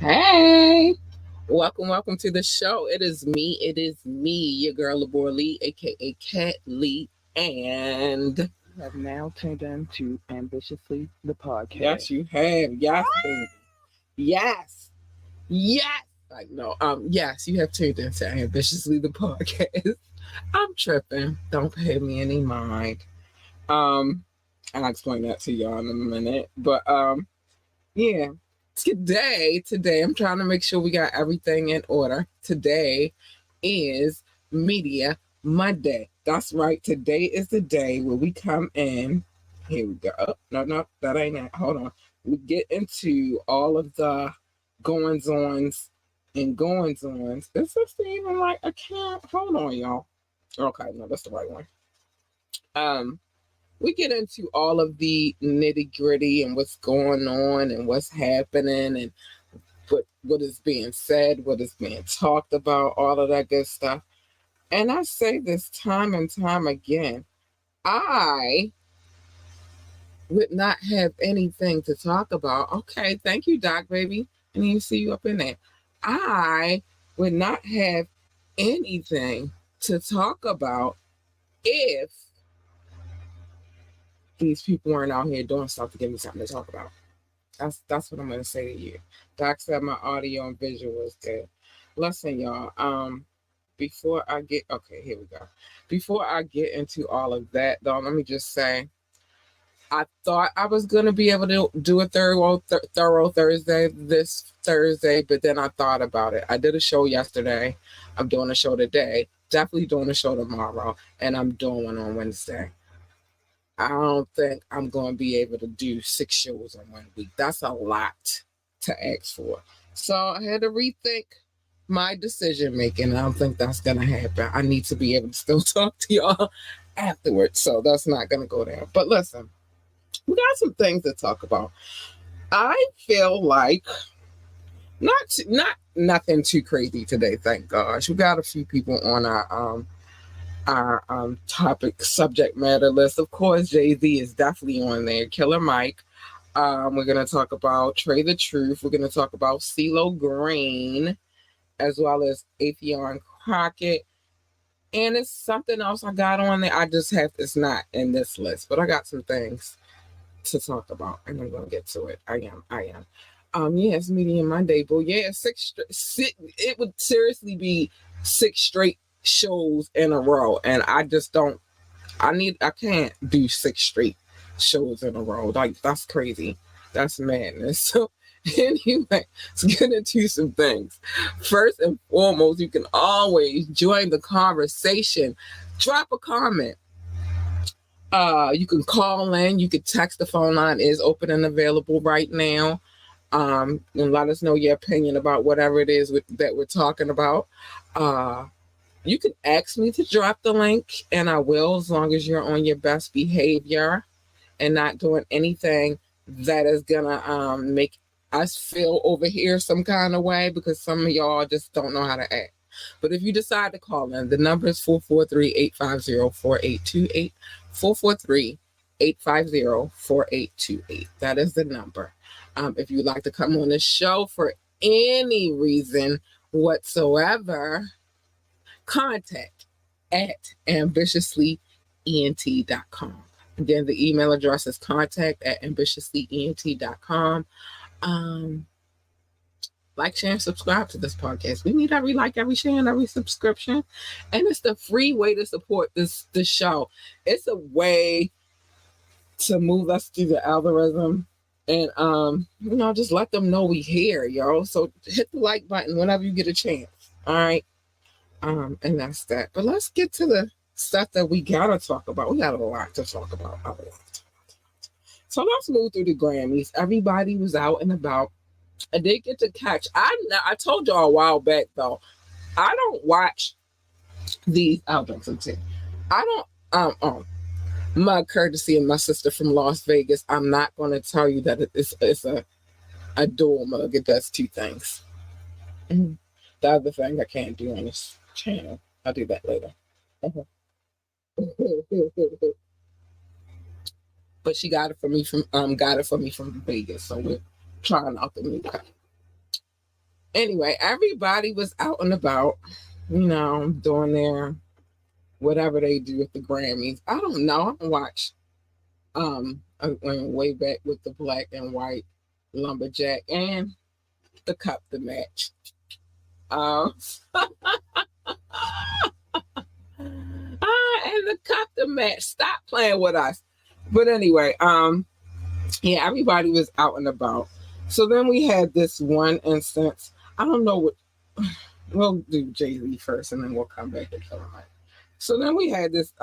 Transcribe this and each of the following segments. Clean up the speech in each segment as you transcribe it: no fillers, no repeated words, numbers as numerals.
Hey, welcome to the show. It is me, your girl Labor Lee, aka Cat Lee, and You have now tuned in to Ambitiously the podcast. yes, you have, yes, baby, yes, yes. Like no, yes, you have tuned into Ambitiously the podcast. I'm tripping. Don't pay me any mind. Um, I'll explain that to y'all in a minute, but yeah. Today, I'm trying to make sure we got everything in order. Today is Media Monday. That's right. Today is the day where we come in. Here we go. Oh, no, that ain't it. Hold on. We get into all of the goings ons and goings ons. Is this even like a count? Hold on, y'all. Okay, no, that's the right one. Um, we get into all of the nitty gritty and what's going on and what's happening and what is being said, what is being talked about, all of that good stuff. And I say this time and time again, I would not have anything to talk about. Okay, thank you, Doc, baby. And you see you up in there. I would not have anything to talk about if these people weren't out here doing stuff to give me something to talk about. That's what I'm gonna say to you. Doc said my audio and visual is good. Listen, y'all. Before I get okay, here we go. Before I get into all of that, though, let me just say, I thought I was gonna be able to do a thorough Thursday this Thursday, but then I thought about it. I did a show yesterday. I'm doing a show today. Definitely doing a show tomorrow, and I'm doing one on Wednesday. I don't think I'm going to be able to do 6 shows in 1 week. That's a lot to ask for. So I had to rethink my decision making. I don't think that's going to happen. I need to be able to still talk to y'all afterwards. So that's not going to go down. But listen, we got some things to talk about. I feel like not nothing too crazy today, thank gosh. We got a few people on our topic subject matter list. Of course, Jay Z is definitely on there. Killer Mike. We're gonna talk about Trey the Truth. We're gonna talk about CeeLo Green, as well as Atheon Crockett. And it's something else I got on there. I just have it's not in this list, but I got some things to talk about, and I'm gonna get to it. I am. Yeah, it's Media Monday, but yeah, it would seriously be 6 straight shows in a row, and I just don't. I can't do 6 straight shows in a row. Like that's crazy. That's madness. So anyway, let's get into some things. First and foremost, you can always join the conversation. Drop a comment. You can call in, you can text. The phone line is open and available right now. And let us know your opinion about whatever it is that we're talking about. Uh, you can ask me to drop the link, and I will, as long as you're on your best behavior and not doing anything that is gonna make us feel over here some kind of way, because some of y'all just don't know how to act. But if you decide to call in, the number is 443-850-4828. 443-850-4828. That is the number. If you'd like to come on the show for any reason whatsoever, contact at ambitiouslyent.com. Again, the email address is contact at ambitiouslyent.com. Like, share, and subscribe to this podcast. We need every like, every share, and every subscription. And it's the free way to support this show. It's a way to move us through the algorithm. And just let them know we here, yo. So hit the like button whenever you get a chance. All right. And that's that. But let's get to the stuff that we gotta talk about. We got a lot to talk about. So let's move through the Grammys. Everybody was out and about. I did get to catch. I told y'all a while back though. I don't watch these albums. I don't. My courtesy of my sister from Las Vegas. I'm not going to tell you that it's a dual mug. It does two things. The other thing I can't do on this channel. I'll do that later. But she got it for me from Vegas, so we're trying out the new cut. Anyway, everybody was out and about, doing their whatever they do at the Grammys. I don't know. I watch I went way back with the black and white lumberjack and the cup the match. Um and the cup the match. Stop playing with us. But anyway, yeah, everybody was out and about. So then we had this one instance. I don't know what we'll do Jay-Z first and then we'll come back to Killer Mike. So then we had this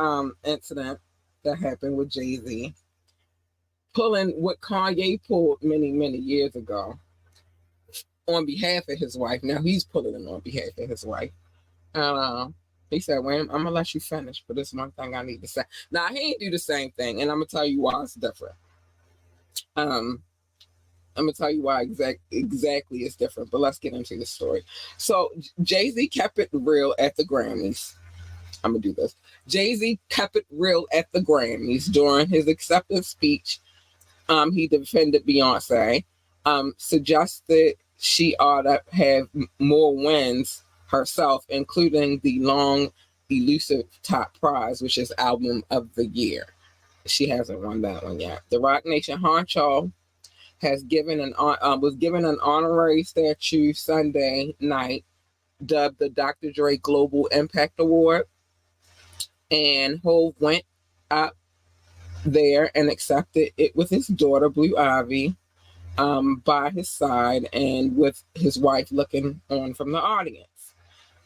incident that happened with Jay-Z pulling what Kanye pulled many, many years ago on behalf of his wife. Now he's pulling it on behalf of his wife. He said, well, I'm going to let you finish, but this one thing I need to say. Now, he ain't do the same thing, and I'm going to tell you why it's different. I'm going to tell you why exactly it's different, but let's get into the story. So Jay-Z kept it real at the Grammys. I'm going to do this. Jay-Z kept it real at the Grammys during his acceptance speech. He defended Beyonce, suggested she ought to have more wins herself, including the long, elusive top prize, which is Album of the Year. She hasn't won that one yet. The Roc Nation honcho was given an honorary statue Sunday night, dubbed the Dr. Dre Global Impact Award, and Hov went up there and accepted it with his daughter Blue Ivy by his side and with his wife looking on from the audience.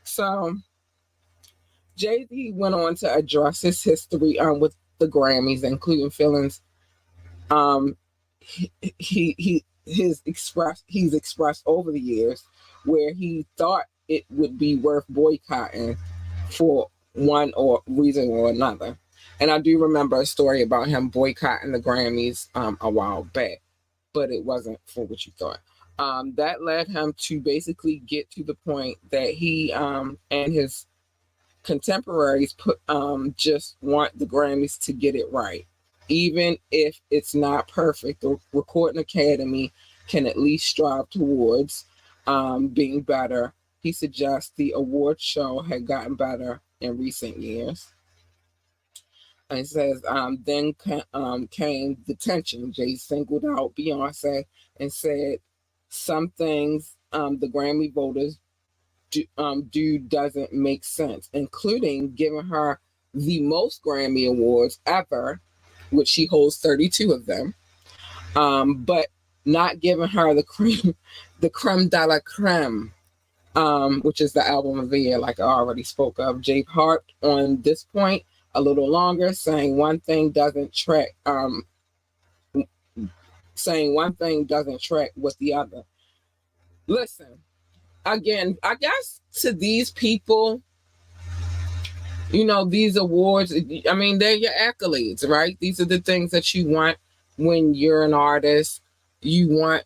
So Jay-Z went on to address his history with the Grammys, including feelings he's expressed over the years where he thought it would be worth boycotting for one reason or another. And I do remember a story about him boycotting the Grammys a while back, but it wasn't for what you thought. That led him to basically get to the point that he and his contemporaries just want the Grammys to get it right. Even if it's not perfect, the Recording Academy can at least strive towards being better. He suggests the award show had gotten better in recent years. And it says, then came the tension. Jay singled out Beyonce and said, some things the Grammy voters do doesn't make sense, including giving her the most Grammy awards ever, which she holds 32 of them, but not giving her the creme de la creme, which is the Album of the Year, like I already spoke of. Jay harped on this point a little longer, saying one thing doesn't track with the other. Listen, again, I guess to these people, these awards, I mean, they're your accolades, right? These are the things that you want when you're an artist. You want,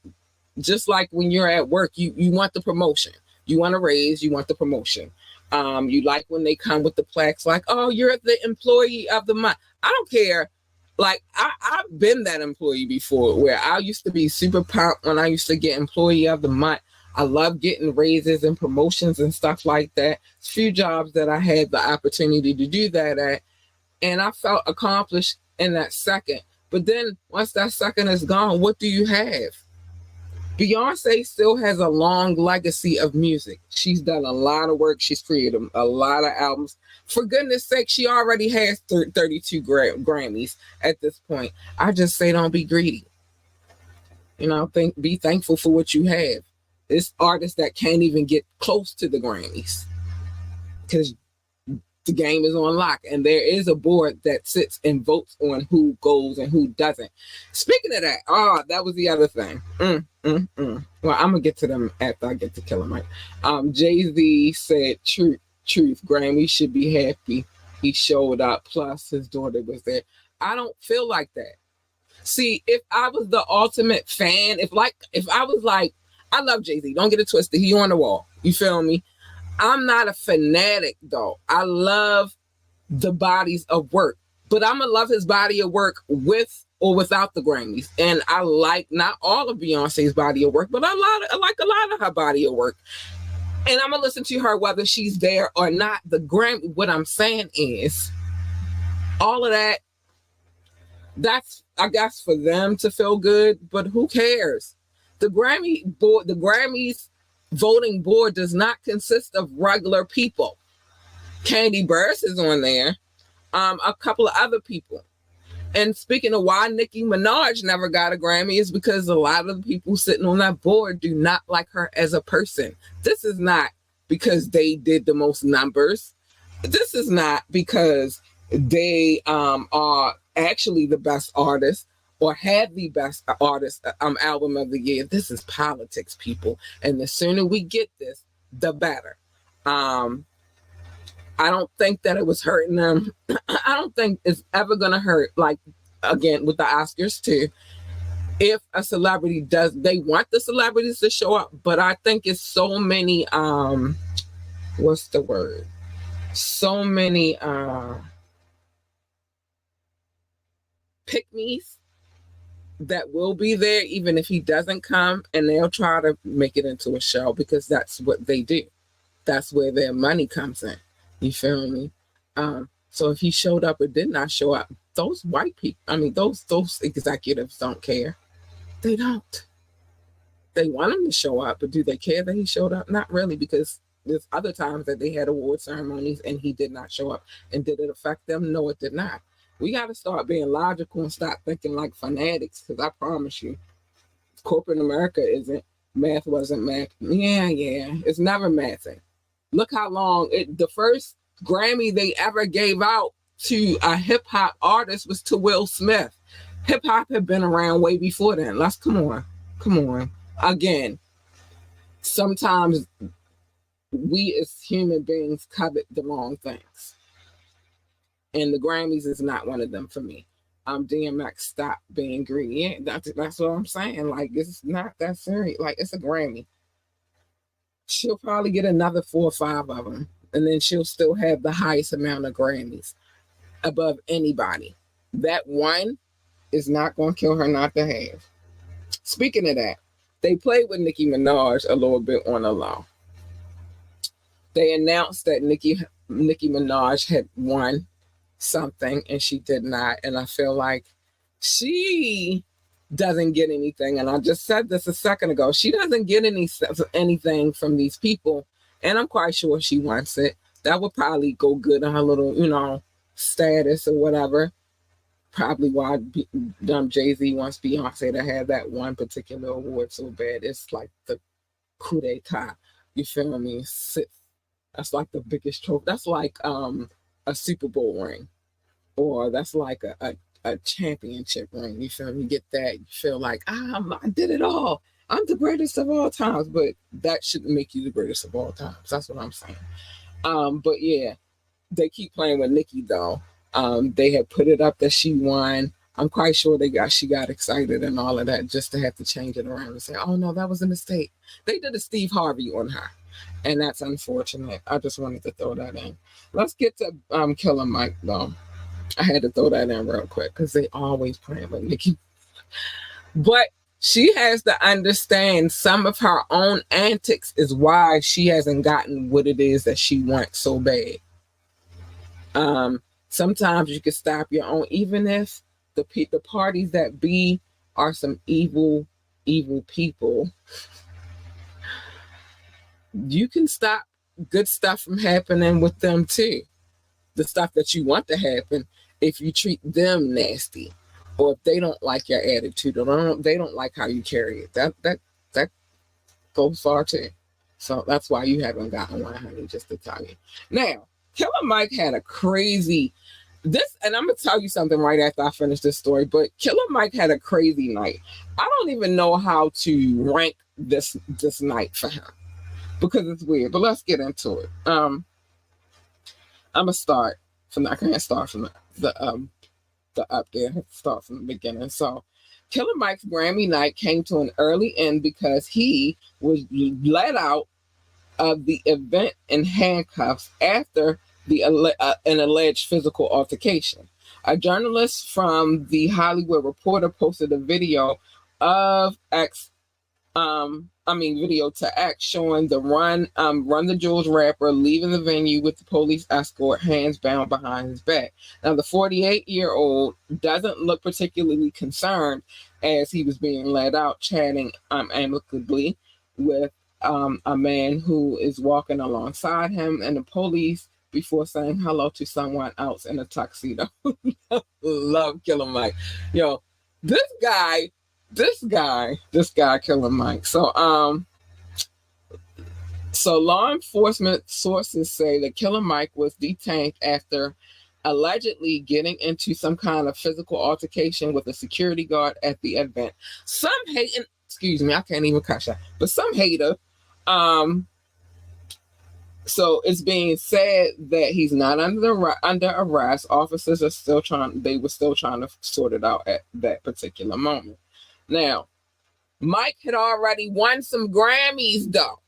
just like when you're at work, you want the promotion. You want a raise, you want the promotion. You like when they come with the plaques like, oh, you're the employee of the month. I don't care. Like, I've been that employee before where I used to be super pumped when I used to get employee of the month. I love getting raises and promotions and stuff like that. It's a few jobs that I had the opportunity to do that at, and I felt accomplished in that second. But then once that second is gone, what do you have? Beyonce still has a long legacy of music. She's done a lot of work. She's created a lot of albums. For goodness sake, she already has 32 Grammys at this point. I just say don't be greedy. Be thankful for what you have. It's artists that can't even get close to the Grammys because the game is on lock, and there is a board that sits and votes on who goes and who doesn't. Speaking of that, that was the other thing. Well, I'm gonna get to them after I get to Killer Mike. Jay-Z said, "Truth, Grammy should be happy he showed up. Plus, his daughter was there." I don't feel like that. See, if I was the ultimate fan, if I was like, I love Jay-Z. Don't get it twisted. He on the wall. You feel me? I'm not a fanatic, though. I love the bodies of work. But I'm going to love his body of work with or without the Grammys. And I like not all of Beyonce's body of work, but I like a lot of her body of work. And I'm gonna listen to her whether she's there or not. The Grammy, what I'm saying is, all of that, that's, I guess, for them to feel good, but who cares? The Grammys voting board does not consist of regular people. Candy Burris is on there, a couple of other people. And speaking of why Nicki Minaj never got a Grammy, is because a lot of the people sitting on that board do not like her as a person. This is not because they did the most numbers. This is not because they are actually the best artist or had the best artist album of the year. This is politics, people. And the sooner we get this, the better. I don't think that it was hurting them. I don't think it's ever going to hurt, like, again, with the Oscars too. If a celebrity does, they want the celebrities to show up, but I think it's so many, what's the word? So many pick-me's that will be there even if he doesn't come, and they'll try to make it into a show because that's what they do. That's where their money comes in. You feel me? So if he showed up or did not show up, those white people, I mean, those executives don't care. They don't. They want him to show up, but do they care that he showed up? Not really, because there's other times that they had award ceremonies and he did not show up. And did it affect them? No, it did not. We got to start being logical and stop thinking like fanatics, because I promise you, corporate America isn't. Math wasn't math. Yeah. It's never mathing. Look how long the first Grammy they ever gave out to a hip hop artist was to Will Smith. Hip hop had been around way before then. Let's come on. Again, sometimes we as human beings covet the wrong things. And the Grammys is not one of them for me. DMX, stop being greedy. Yeah, that's what I'm saying. Like, it's not that serious. Like, it's a Grammy. She'll probably get another 4 or 5 of them, and then she'll still have the highest amount of Grammys above anybody. That one is not going to kill her not to have. Speaking of that, they played with Nicki Minaj a little bit on the low. They announced that Nicki Minaj had won something and she did not, and I feel like she doesn't get anything. And I just said this a second ago, she doesn't get anything from these people, and I'm quite sure she wants it. That would probably go good on her little status or whatever. Probably why Jay-Z wants Beyonce to have that one particular award so bad. It's like the coup d'etat, you feel me? That's like the biggest trophy. That's like a Super Bowl ring, or that's like a championship ring. You feel me? You get that, you feel like, I did it all. I'm the greatest of all times, but that shouldn't make you the greatest of all times. That's what I'm saying. But yeah, they keep playing with Nicki though. They had put it up that she won. I'm quite sure she got excited and all of that, just to have to change it around and say, oh no, that was a mistake. They did a Steve Harvey on her, and that's unfortunate. I just wanted to throw that in. Let's get to Killer Mike though. I had to throw that in real quick because they always playing with Nicki. But she has to understand some of her own antics is why she hasn't gotten what it is that she wants so bad. Sometimes you can stop your own, even if the parties that be are some evil people. You can stop good stuff from happening with them too. The stuff that you want to happen, if you treat them nasty, or if they don't like your attitude, or they don't like how you carry it. That goes far too. So that's why you haven't gotten one, honey, just to tell you. Now, Killer Mike had a crazy and I'm gonna tell you something right after I finish this story, but Killer Mike had a crazy night. I don't even know how to rank this night for him because it's weird, but let's get into it. I'm gonna start from I can't start from the up there. I have to start from the beginning. So Killer Mike's Grammy night came to an early end because he was let out of the event in handcuffs after an alleged physical altercation. A journalist from the Hollywood Reporter posted a video of video to X showing the Run the Jewels rapper leaving the venue with the police escort, hands bound behind his back. Now, the 48-year-old doesn't look particularly concerned as he was being led out, chatting amicably with a man who is walking alongside him and the police before saying hello to someone else in a tuxedo. Love Killer Mike. Yo, this guy, Killer Mike. So law enforcement sources say that Killer Mike was detained after allegedly getting into some kind of physical altercation with a security guard at the event. Some hating, I can't even catch that, but some hater, so it's being said that he's not under arrest. Officers are still trying to sort it out at that particular moment. Now, Mike had already won some Grammys, though.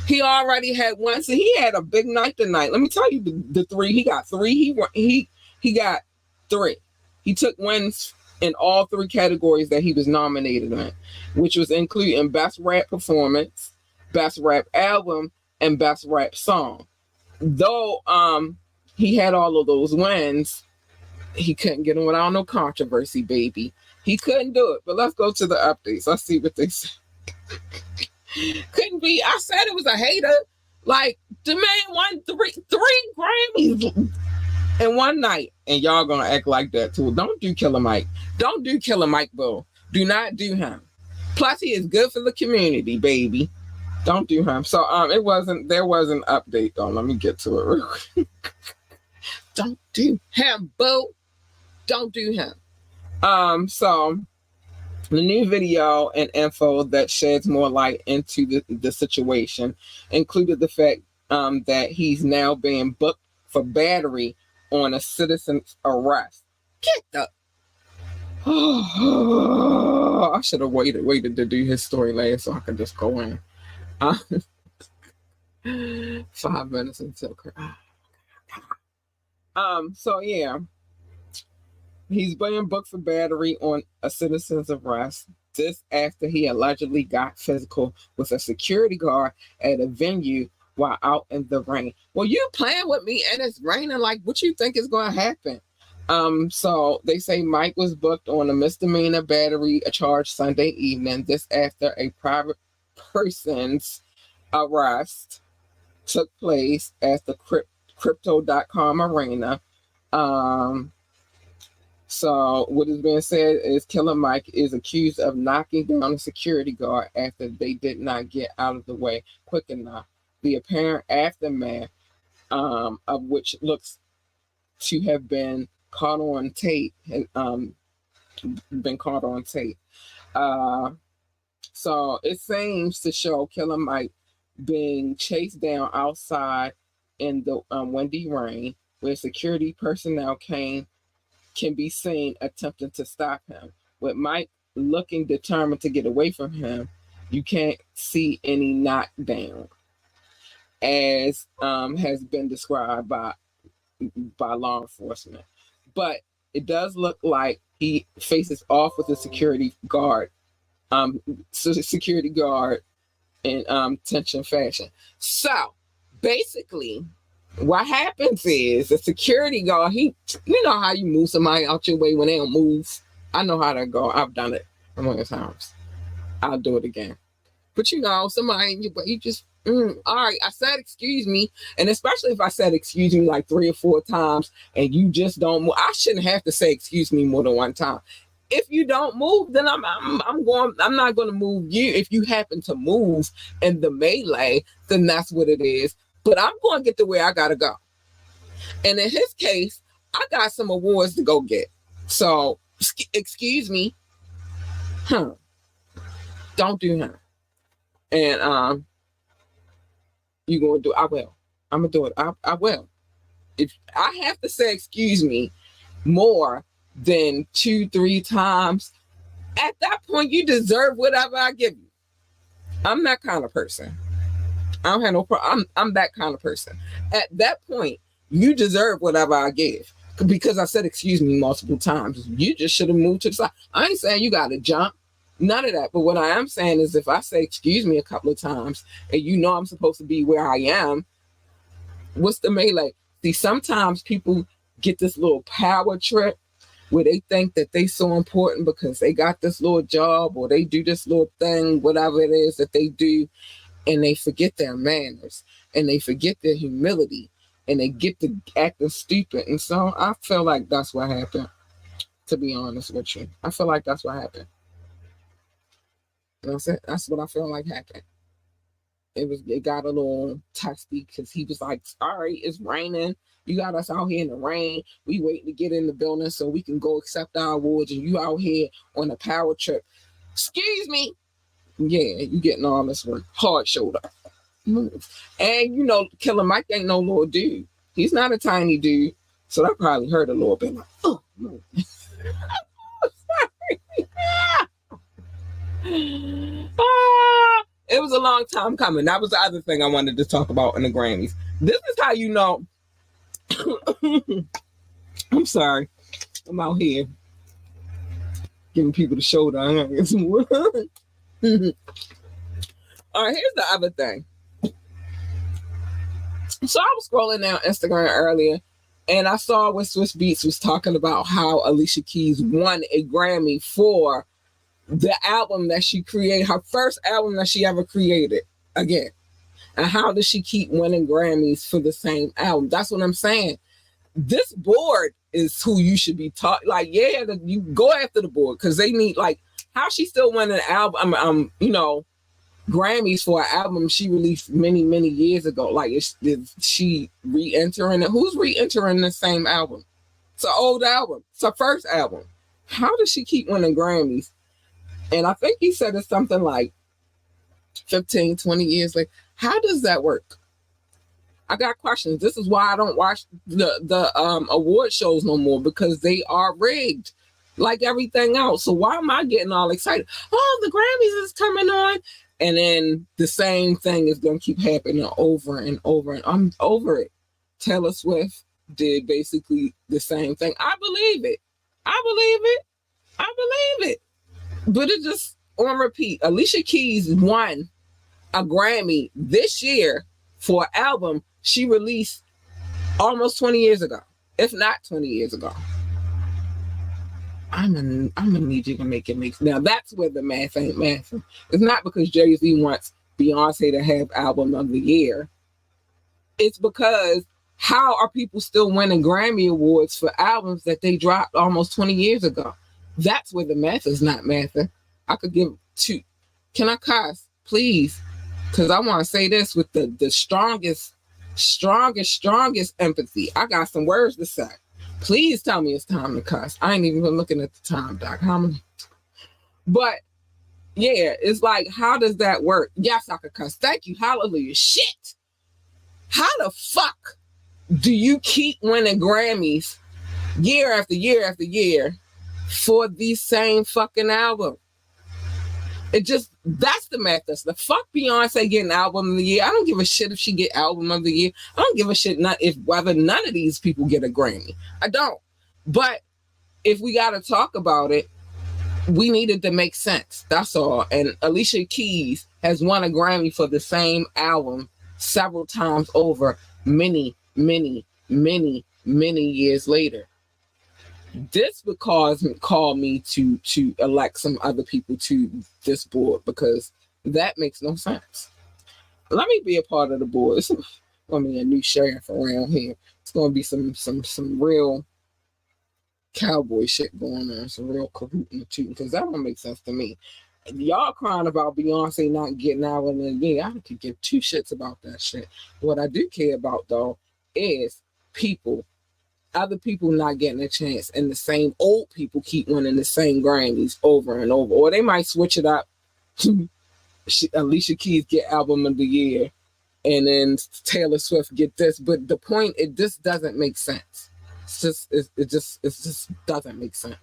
He already had one, so he had a big night tonight. Let me tell you the three. He got three. He got three. He took wins in all three categories that he was nominated in, which was including Best Rap Performance, Best Rap Album, and Best Rap Song. Though he had all of those wins, he couldn't get them without no controversy, baby. He couldn't do it. But let's go to the updates. Let's see what they say. Couldn't be. I said it was a hater. Like, the man won three Grammys in one night. And y'all gonna act like that too. Don't do Killer Mike. Don't do Killer Mike, boo. Do not do him. Plus, he is good for the community, baby. Don't do him. So there was an update though. Let me get to it real quick. Don't do him, boo. Don't do him. So the new video and info that sheds more light into the situation included the fact that he's now being booked for battery on a citizen's arrest. Get the I should have waited to do his story last so I could just go in. 5 minutes until so yeah, he's being booked for battery on a citizen's arrest. This after he allegedly got physical with a security guard at a venue while out in the rain. Well, you playing with me and it's raining. Like, what you think is going to happen? So they say Mike was booked on a misdemeanor battery charge Sunday evening. This after a private person's arrest took place at the Crypto.com arena. So what is being said is Killer Mike is accused of knocking down a security guard after they did not get out of the way quick enough. The apparent aftermath of which looks to have been caught on tape. So it seems to show Killer Mike being chased down outside in the windy rain, where security personnel can be seen attempting to stop him. With Mike looking determined to get away from him, you can't see any knockdown, as has been described by law enforcement. But it does look like he faces off with a security guard in tension fashion. So basically, what happens is the security guard, you know how you move somebody out your way when they don't move. I know how that go. I've done it a million times. I'll do it again. But somebody, you just, all right, I said excuse me. And especially if I said excuse me like 3 or 4 times and you just don't move, I shouldn't have to say excuse me more than one time. If you don't move, then I'm not going to move you. If you happen to move in the melee, then that's what it is. But I'm going to get to where I got to go. And in his case, I got some awards to go get. So, excuse me. Don't do him. And you going to do, I will. I'm going to do it. I will. If I have to say excuse me more than 2-3 times, at that point, you deserve whatever I give you. I'm that kind of person. I don't have no problem. I'm that kind of person. At that point, you deserve whatever I give. because I said excuse me multiple times. You just should have moved to the side. I ain't saying you got to jump. None of that. But what I am saying is if I say excuse me a couple of times and you know I'm supposed to be where I am, what's the melee? See, sometimes people get this little power trip where they think that they so important because they got this little job or they do this little thing, whatever it is that they do, and they forget their manners and they forget their humility and they get to acting stupid. And so I feel like that's what happened, to be honest with you. I feel like that's what happened. You know what I'm saying? That's what I feel like happened. It got a little testy because he was like, all right, it's raining. You got us out here in the rain. We waiting to get in the building so we can go accept our awards, and you out here on a power trip. Excuse me. Yeah, you getting all this work. Hard shoulder. Move. And you know, Killer Mike ain't no little dude. He's not a tiny dude. So that probably hurt a little bit. Like, oh, no. It was a long time coming. That was the other thing I wanted to talk about in the Grammys. This is how you know. I'm sorry. I'm out here giving people the shoulder. I gotta get some wood. All right, here's the other thing. So I was scrolling down Instagram earlier, and I saw when Swiss Beats was talking about how Alicia Keys won a Grammy for the album that she created, her first album that she ever created again. And how does she keep winning Grammys for the same album? That's what I'm saying. This board is who you should be taught. Like, yeah, you go after the board because they need, like, how she still winning an album, you know, Grammys for an album she released many, many years ago. Like, is she re-entering it? Who's re-entering the same album? It's an old album. It's her first album. How does she keep winning Grammys? And I think he said it's something like 15, 20 years later. How does that work? I got questions. This is why I don't watch the award shows no more, because they are rigged like everything else. So why am I getting all excited? Oh, the Grammys is coming on. And then the same thing is going to keep happening over and over. And I'm over it. Taylor Swift did basically the same thing. I believe it. I believe it. I believe it. But it just on repeat. Alicia Keys won a Grammy this year for an album she released almost 20 years ago, if not 20 years ago. I'm gonna need you to make it make sense. Now that's where the math ain't mathing. It's not because Jay-Z wants Beyonce to have album of the year. It's because how are people still winning Grammy awards for albums that they dropped almost 20 years ago? That's where the math is not mathing. I could give two. Can I cuss, please? Because I want to say this with the strongest empathy. I got some words to say. Please tell me it's time to cuss. I ain't even been looking at the time, Doc. How many? But yeah, it's like, how does that work? Yes, I could cuss. Thank you. Hallelujah. Shit. How the fuck do you keep winning Grammys year after year after year for the same fucking album? It just, that's the math. That's the fuck Beyonce getting album of the year. I don't give a shit if she get album of the year. I don't give a shit whether none of these people get a Grammy. I don't. But if we got to talk about it, we needed to make sense. That's all. And Alicia Keys has won a Grammy for the same album several times over, many, many, many, many years later. This would call me to elect some other people to this board, because that makes no sense. Let me be a part of the board. It's gonna be a new sheriff around here. It's gonna be some real cowboy shit going on, some real cahooting too, because that don't make sense to me. Y'all crying about Beyonce not getting out in the year. I could give two shits about that shit. What I do care about though is other people not getting a chance, and the same old people keep winning the same Grammys over and over. Or they might switch it up. Alicia Keys get album of the year, and then Taylor Swift get this. But the point, it just doesn't make sense. It just doesn't make sense.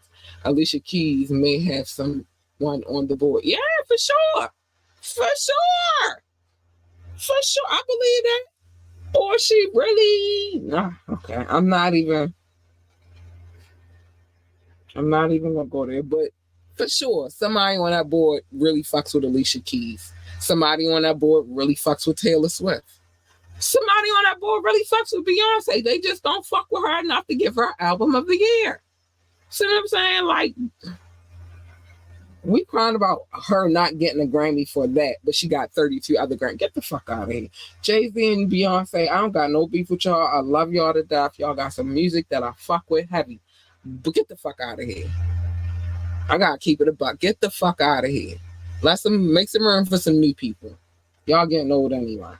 Alicia Keys may have someone on the board. Yeah, for sure. I believe that. Or she really, no, okay. I'm not even I'm not even gonna go there, but for sure, somebody on that board really fucks with Alicia Keys. Somebody on that board really fucks with Taylor Swift. Somebody on that board really fucks with Beyonce. They just don't fuck with her enough to give her album of the year. See what I'm saying? Like, we crying about her not getting a Grammy for that, but she got 32 other Grammys. Get the fuck out of here. Jay-Z and Beyonce, I don't got no beef with y'all. I love y'all to death. Y'all got some music that I fuck with heavy. But get the fuck out of here. I gotta keep it a buck. Get the fuck out of here. Let's make some room for some new people. Y'all getting old anyway.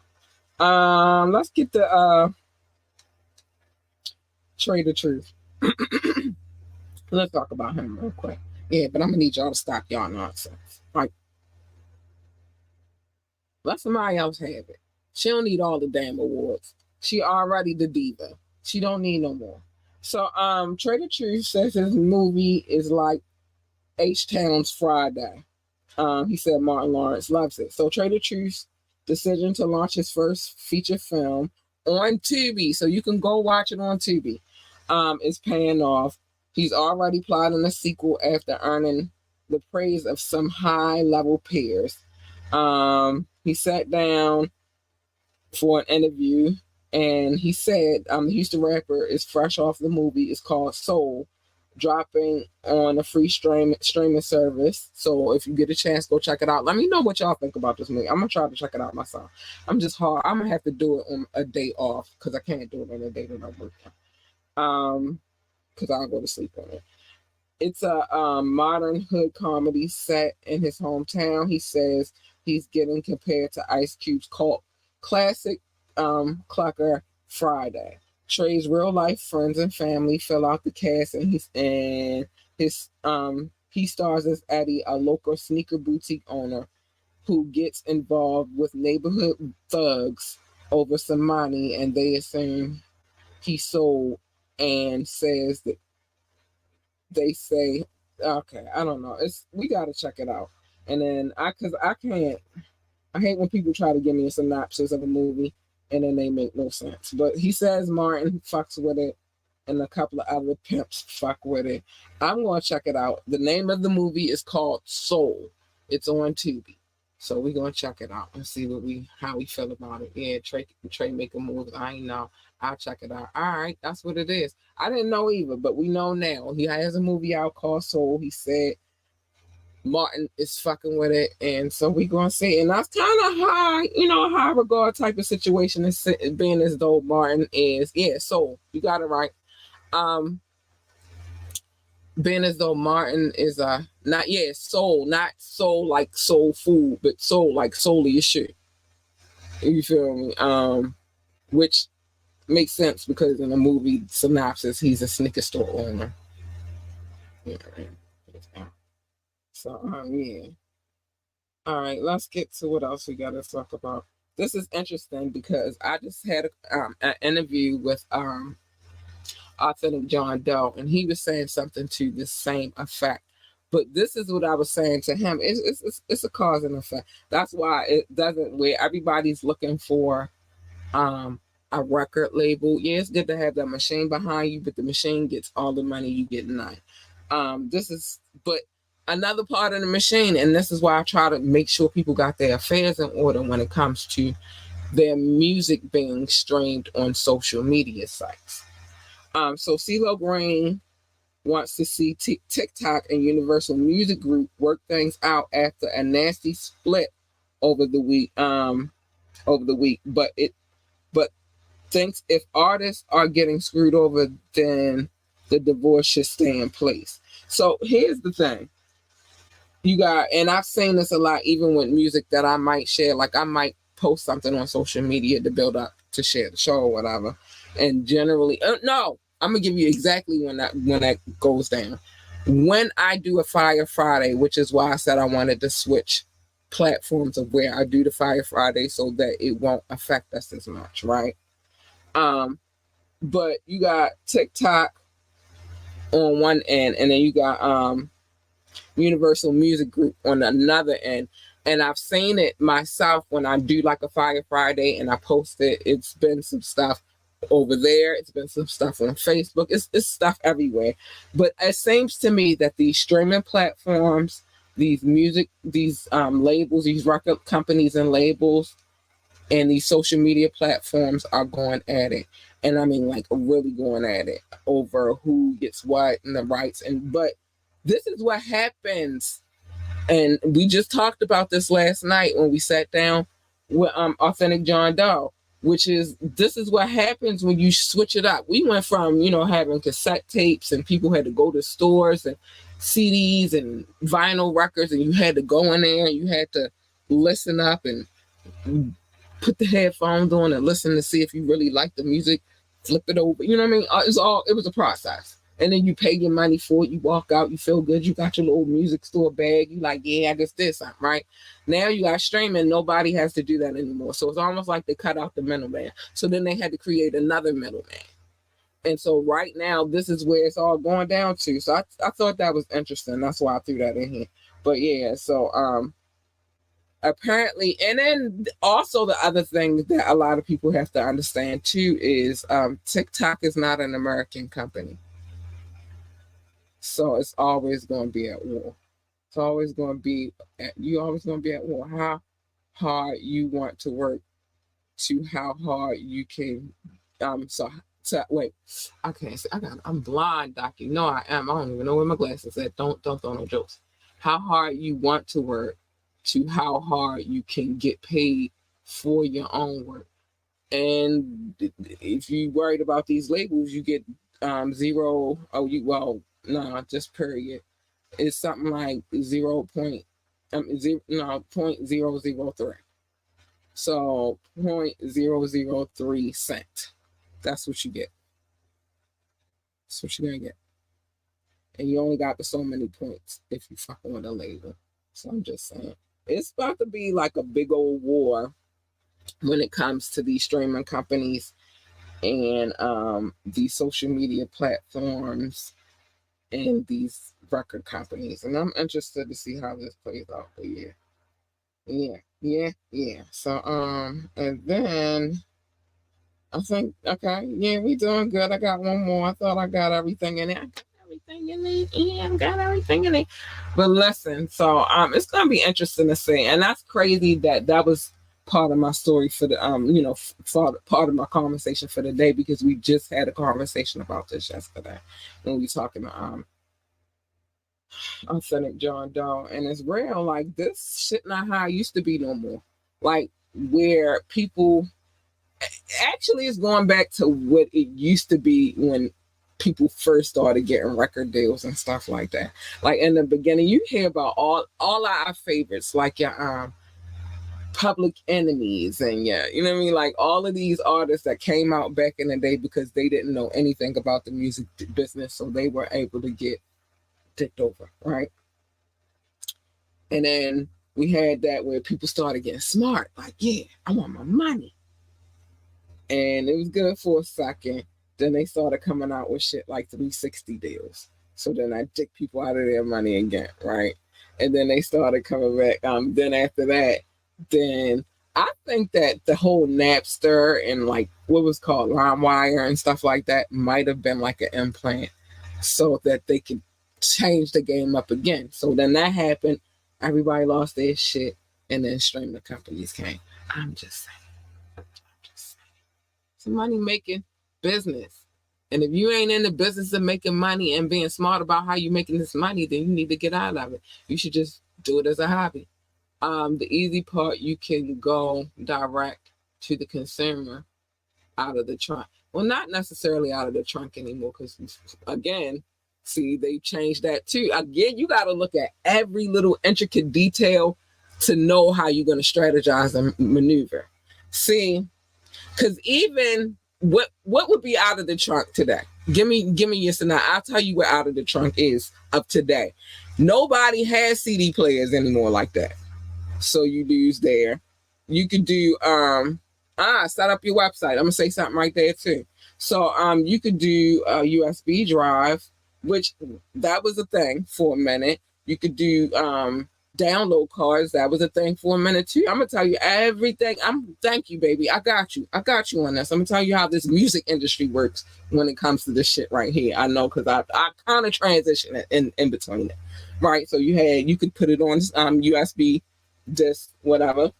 Let's get the Trey the Truth. Let's talk about him real quick. Yeah, but I'm gonna need y'all to stop y'all nonsense. Like, let somebody else have it. She don't need all the damn awards. She already the diva. She don't need no more. So, Trey the Truth says his movie is like H-Town's Friday. He said Martin Lawrence loves it. So, Trey the Truth's decision to launch his first feature film on Tubi, so you can go watch it on Tubi, is paying off. He's already plotting a sequel after earning the praise of some high-level peers. He sat down for an interview, and he said the Houston rapper is fresh off the movie. It's called Soul, dropping on a free streaming service. So if you get a chance, go check it out. Let me know what y'all think about this movie. I'm gonna try to check it out myself. I'm gonna have to do it on a day off because I can't do it on a day that I'm working. Because I'll go to sleep on it. It's a modern hood comedy set in his hometown. He says he's getting compared to Ice Cube's cult classic Clucker Friday. Trey's real life friends and family fill out the cast, and he stars as Eddie, a local sneaker boutique owner who gets involved with neighborhood thugs over some money, and they assume he sold, and says that they say, okay, I don't know. We gotta check it out. And then I hate when people try to give me a synopsis of a movie and then they make no sense. But he says Martin fucks with it and a couple of other pimps fuck with it. I'm gonna check it out. The name of the movie is called Soul. It's on Tubi. So we're gonna check it out and see how we feel about it. Yeah, Trey make a movie. I ain't know. I'll check it out. All right, that's what it is. I didn't know either, but we know now. He has a movie out called Soul. He said Martin is fucking with it, and so we gonna see. And that's kind of high regard type of situation. Is being as though Martin is, Soul. You got it right. Being as though Martin is soul, not soul like soul food, but soul like solely a shit. You feel me? Which makes sense because in the movie synopsis, he's a sneaker store owner. Yeah. So yeah. All right, let's get to what else we got to talk about. This is interesting because I just had an interview with Authentic John Doe, and he was saying something to the same effect. But this is what I was saying to him. It's a cause and effect. That's why it doesn't, where everybody's looking for a record label. Yeah, it's good to have that machine behind you, but the machine gets all the money, you get none. But another part of the machine, and this is why I try to make sure people got their affairs in order when it comes to their music being streamed on social media sites. So CeeLo Green wants to see TikTok and Universal Music Group work things out after a nasty split over the week. But thinks if artists are getting screwed over, then the divorce should stay in place. So here's the thing. And I've seen this a lot, even with music that I might share. Like I might post something on social media to build up to share the show or whatever. And generally, no, I'm gonna give you exactly when that goes down. When I do a Fire Friday, which is why I said I wanted to switch platforms of where I do the Fire Friday so that it won't affect us as much, right? But you got TikTok on one end, and then you got Universal Music Group on another end. And I've seen it myself when I do like a Fire Friday and I post it. It's been some stuff over there. It's been some stuff on Facebook. It's stuff everywhere. But it seems to me that these streaming platforms, these labels, these record companies and labels, and these social media platforms are going at it. And I mean, like, really going at it over who gets what and the rights. But this is what happens. And we just talked about this last night when we sat down with Authentic John Doe, which is, this is what happens when you switch it up. We went from, having cassette tapes and people had to go to stores and CDs and vinyl records, and you had to go in there and you had to listen up and put the headphones on and listen to see if you really like the music, flip it over. You know what I mean? It was a process. And then you pay your money for it. You walk out, you feel good. You got your little music store bag. You like, yeah, I just did something, right? Now you got streaming. Nobody has to do that anymore. So it's almost like they cut out the middleman. So then they had to create another middleman. And so right now, this is where it's all going down to. So I thought that was interesting. That's why I threw that in here. But yeah, so apparently, and then also the other thing that a lot of people have to understand too is TikTok is not an American company. So it's always going to be at war. It's always going to be you're always going to be at war. How hard you want to work to how hard you can. Wait, I can't say. I'm blind, Doc. No, I am. I don't even know where my glasses at. Don't throw no jokes. How hard you want to work to how hard you can get paid for your own work. And if you worried about these labels, you get zero. No, just period. It's something like 0.003. So 0.003 cent. That's what you get. That's what you're gonna get. And you only got so many points if you fuck with a label. So I'm just saying. It's about to be like a big old war when it comes to these streaming companies and these social media platforms and these record companies. And I'm interested to see how this plays out. But yeah. So and then I think, okay, yeah, we doing good. I got one more. I thought I got everything in it. I got everything in it. But listen, so it's gonna be interesting to see. And that's crazy that was part of my story for the part of my conversation for the day, because we just had a conversation about this yesterday when we talking to Authentic John Doe. And it's real, like, this shit not how it used to be no more. Like, where people actually is going back to what it used to be when people first started getting record deals and stuff like that. Like, in the beginning, you hear about all our favorites, like your Public Enemies and you know what I mean, like all of these artists that came out back in the day because they didn't know anything about the music business, so they were able to get dicked over, right? And then we had that where people started getting smart, like, yeah, I want my money. And it was good for a second. Then they started coming out with shit like 360 deals. So then I dick people out of their money again, right? And then they started coming back. Then after that, then I think that the whole Napster and like what was called LimeWire and stuff like that might have been like an implant so that they could change the game up again. So then that happened. Everybody lost their shit, and then streaming companies came. I'm just saying. It's a money-making business. And if you ain't in the business of making money and being smart about how you're making this money, then you need to get out of it. You should just do it as a hobby. The easy part, you can go direct to the consumer out of the trunk. Well, not necessarily out of the trunk anymore, because, again, see, they changed that too. Again, you got to look at every little intricate detail to know how you're going to strategize and maneuver. See, because even what would be out of the trunk today? Give me yes or no. I'll tell you what out of the trunk is of today. Nobody has CD players anymore like that. So you use there. You could do set up your website. I'm gonna say something right there too. So you could do a USB drive, which that was a thing for a minute. You could do download cards. That was a thing for a minute too. I'm gonna tell you everything. Thank you, baby. I got you on this. I'm gonna tell you how this music industry works when it comes to this shit right here. I know, because I kind of transition it in between it, right? So you could put it on USB disc, whatever,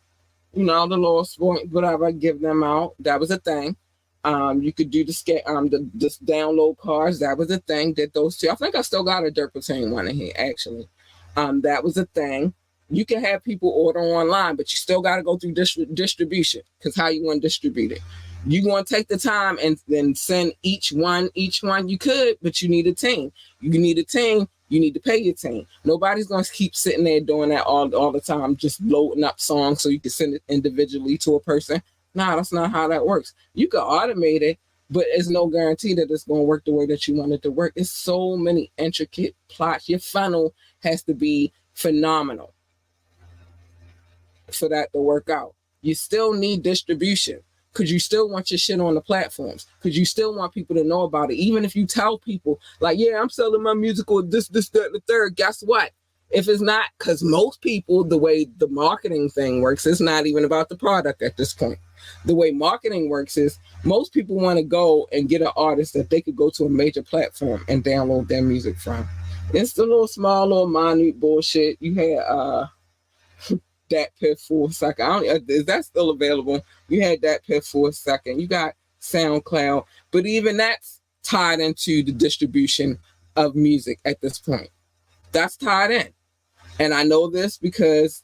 the little sport, whatever, give them out. That was a thing. You could do the download cards. That was a thing. Did those two. I think I still got a Dirt Platoon one in here, actually. That was a thing. You can have people order online, but you still got to go through distribution, because how you want to distribute it? You want to take the time and then send each one. You could, but you need a team. You need a team. You need to pay your team. Nobody's going to keep sitting there doing that all the time, just loading up songs so you can send it individually to a person. Nah, that's not how that works. You can automate it, but it's no guarantee that it's going to work the way that you want it to work. It's so many intricate plots. Your funnel has to be phenomenal for that to work out. You still need distribution, because you still want your shit on the platforms, because you still want people to know about it. Even if you tell people, like, yeah, I'm selling my musical this, that, and the third, guess what? If it's not, because most people, the way the marketing thing works, it's not even about the product at this point. The way marketing works is most people want to go and get an artist that they could go to a major platform and download their music from. It's the little minute bullshit. You had Dat Piff for a second. Is that still available? You had Dat Piff for a second. You got SoundCloud, but even that's tied into the distribution of music at this point. That's tied in. And I know this because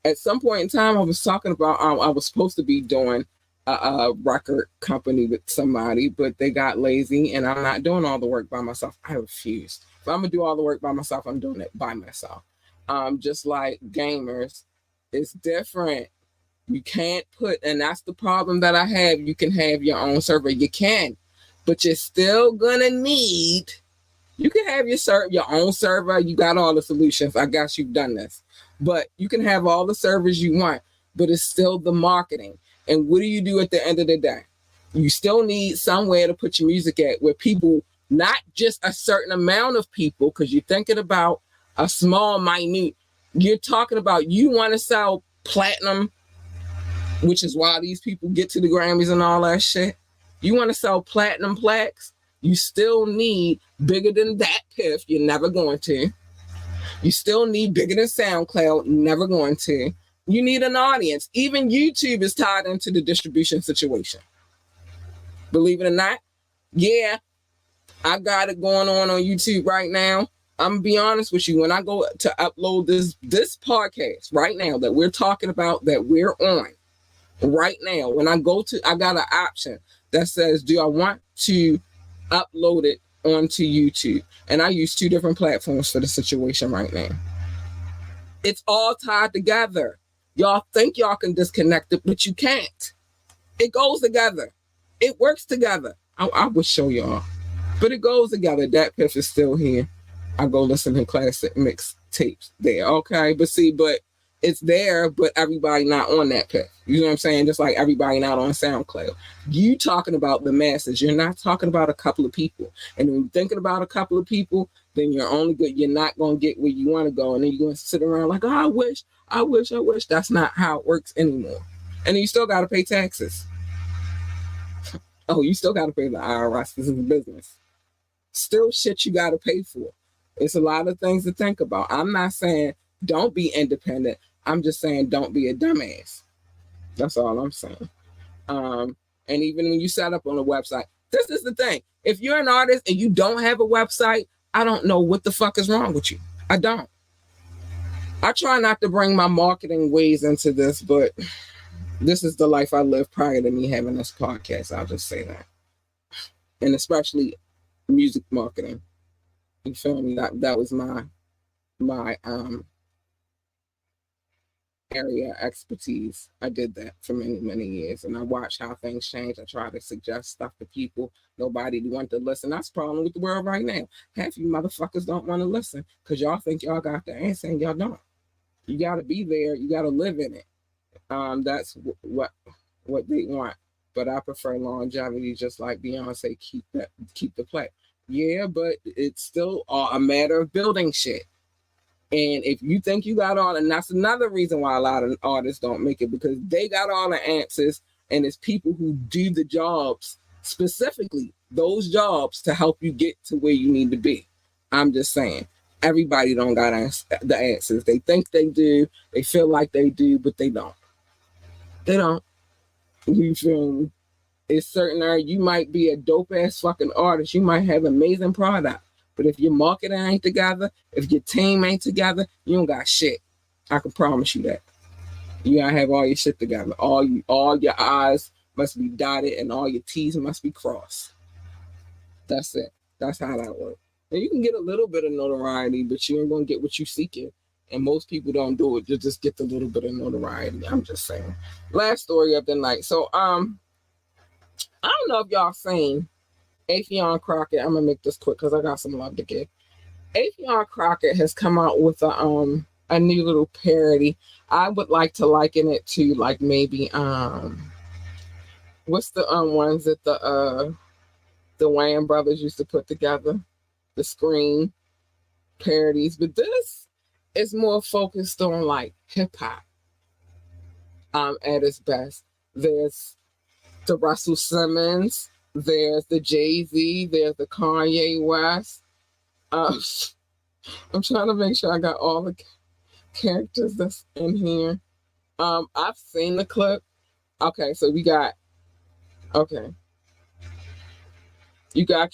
at some point in time, I was talking about, I was supposed to be doing a record company with somebody, but they got lazy, and I'm not doing all the work by myself. I refused. If I'm going to do all the work by myself, I'm doing it by myself. Just like gamers, it's different. You can't and that's the problem that I have. You can have your own server. You can, but you're still going to need, you can have your own server. You got all the solutions. I guess you've done this. But you can have all the servers you want, but it's still the marketing. And what do you do at the end of the day? You still need somewhere to put your music at where people, not just a certain amount of people, because you're thinking about a small, minute. You're talking about, you want to sell platinum, which is why these people get to the Grammys and all that shit. You want to sell platinum plaques, you still need bigger than Dat Piff. You're never going to. You still need bigger than SoundCloud. Never going to. You need an audience. Even YouTube is tied into the distribution situation. Believe it or not. Yeah, I got it going on YouTube right now. I'm going to be honest with you. When I go to upload this podcast right now that we're talking about, that we're on right now, when I got an option that says, do I want to upload it onto YouTube? And I use 2 different platforms for the situation right now. It's all tied together. Y'all think y'all can disconnect it, but you can't. It goes together. It works together. I would show y'all, but it goes together. Dat Piff is still here. I go listen to classic mix tapes there. Okay, but it's there, but everybody not on Dat Piff. You know what I'm saying? Just like everybody not on SoundCloud. You talking about the masses. You're not talking about a couple of people. And when you're thinking about a couple of people, then you're not going to get where you want to go. And then you're going to sit around like, oh, I wish. That's not how it works anymore. And then you still got to pay taxes. Oh, you still got to pay the IRS. This is a business. Still shit you got to pay for. It's a lot of things to think about. I'm not saying don't be independent. I'm just saying don't be a dumbass. That's all I'm saying. And even when you set up on a website, this is the thing. If you're an artist and you don't have a website, I don't know what the fuck is wrong with you. I don't. I try not to bring my marketing ways into this, but this is the life I lived prior to me having this podcast. I'll just say that. And especially music marketing. You feel me? That was my area of expertise. I did that for many, many years, and I watched how things change. I try to suggest stuff to people. Nobody want to listen. That's the problem with the world right now. Half you motherfuckers don't want to listen because y'all think y'all got the answer and y'all don't. You got to be there. You got to live in it. That's what they want. But I prefer longevity, just like Beyonce. Keep the play. Yeah, but it's still a matter of building shit. And if you think you got all, and that's another reason why a lot of artists don't make it, because they got all the answers, and it's people who do the jobs, specifically those jobs, to help you get to where you need to be. I'm just saying, everybody don't got the answers. They think they do, they feel like they do, but they don't. They don't. You feel me? It's certain you might be a dope ass fucking artist. You might have amazing product. But if your marketing ain't together, if your team ain't together, you don't got shit. I can promise you that. You gotta have all your shit together. All your I's must be dotted and all your T's must be crossed. That's it. That's how that works. And you can get a little bit of notoriety, but you ain't gonna get what you seeking. And most people don't do it. You just get the little bit of notoriety. I'm just saying. Last story of the night. So I don't know if y'all seen Affion Crockett. I'm gonna make this quick because I got some love to give. Affion Crockett has come out with a new little parody. I would like to liken it to like maybe what's the ones that the Wayans brothers used to put together, the Scream parodies, but this is more focused on like hip hop at its best. There's the Russell Simmons, there's the Jay-Z, there's the Kanye West. I'm trying to make sure I got all the characters that's in here. I've seen the clip. Okay, so you got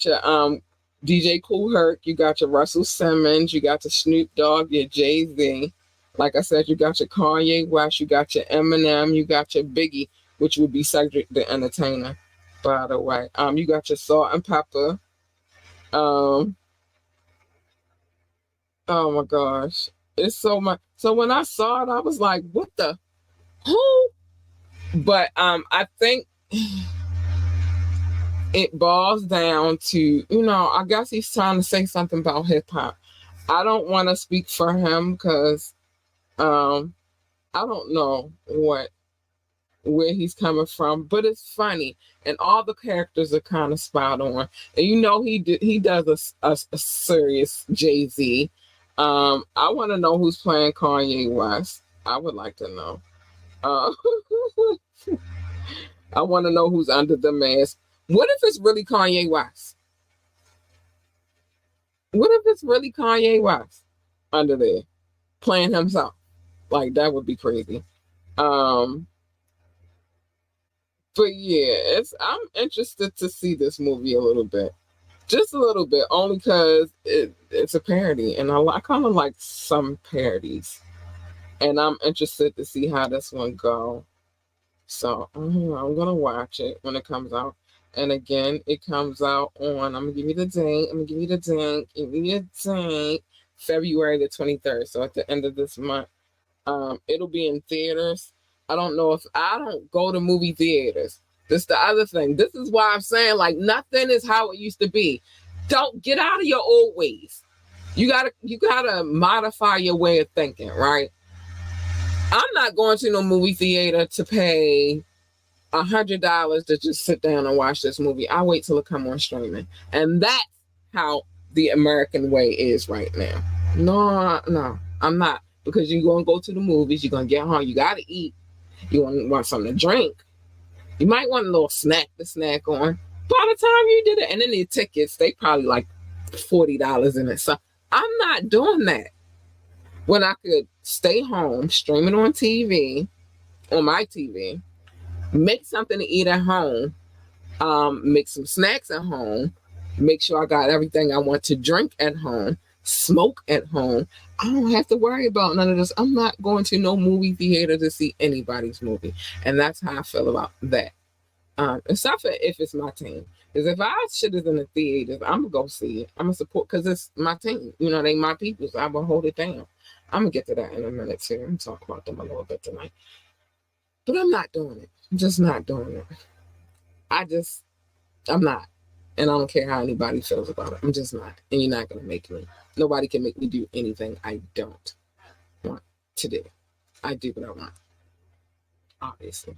your DJ Kool Herc, you got your Russell Simmons, you got your Snoop Dogg, your Jay-Z. Like I said, you got your Kanye West, you got your Eminem, you got your Biggie, which would be Cedric the Entertainer, by the way. You got your Salt and Pepper. Oh my gosh. It's so much. So when I saw it, I was like, what the who? But I think it boils down to, I guess he's trying to say something about hip hop. I don't want to speak for him because I don't know where he's coming from, but it's funny, and all the characters are kind of spot on. And he does a serious Jay-Z. I want to know who's playing Kanye West. I would like to know. I want to know who's under the mask. What if it's really Kanye West? What if it's really Kanye West under there playing himself? Like, that would be crazy. But yeah, I'm interested to see this movie a little bit. Just a little bit, only because it's a parody, and I kind of like some parodies. And I'm interested to see how this one go. So I'm gonna watch it when it comes out. And again, it comes out on, I'm gonna give you the date. February the 23rd. So at the end of this month. It'll be in theaters. I don't know if I don't go to movie theaters. This is the other thing. This is why I'm saying, like, nothing is how it used to be. Don't get out of your old ways. You gotta modify your way of thinking, right? I'm not going to no movie theater to pay $100 to just sit down and watch this movie. I wait till it come on streaming, and that's how the American way is right now. No, I'm not, because you're gonna go to the movies. You're gonna get home. You gotta eat. You want something to drink. You might want a little snack to snack on. By the time you did it, and then the tickets, they probably like $40 in it. So I'm not doing that when I could stay home, stream it on TV, on my TV, make something to eat at home, make some snacks at home, make sure I got everything I want to drink at home, smoke at home. I don't have to worry about none of this. I'm not going to no movie theater to see anybody's movie. And that's how I feel about that. Except for if it's my team. Because if our shit is in the theaters, I'm going to go see it. I'm going to support, because it's my team. They my people, so I'm going to hold it down. I'm going to get to that in a minute, too. I'm going to talk about them a little bit tonight. But I'm not doing it. I'm just not doing it. I'm not. And I don't care how anybody feels about it. I'm just not. And you're not going to make me. Nobody can make me do anything I don't want to do. I do what I want. Obviously.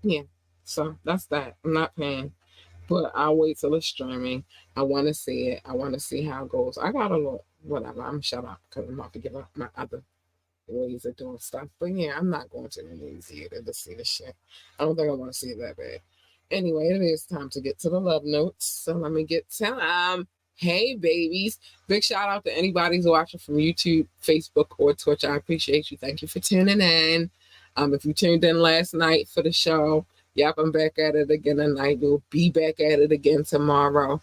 Yeah. So that's that. I'm not paying. But I'll wait till it's streaming. I want to see it. I want to see how it goes. I got a whatever. I'm shut up because I'm about to give up my other ways of doing stuff. But yeah, I'm not going to the movie theater to see the shit. I don't think I want to see it that bad. Anyway, it is time to get to the love notes. So let me get to hey babies. Big shout out to anybody who's watching from YouTube, Facebook, or Twitch. I appreciate you. Thank you for tuning in. If you tuned in last night for the show, yep, I'm back at it again tonight. We'll be back at it again tomorrow.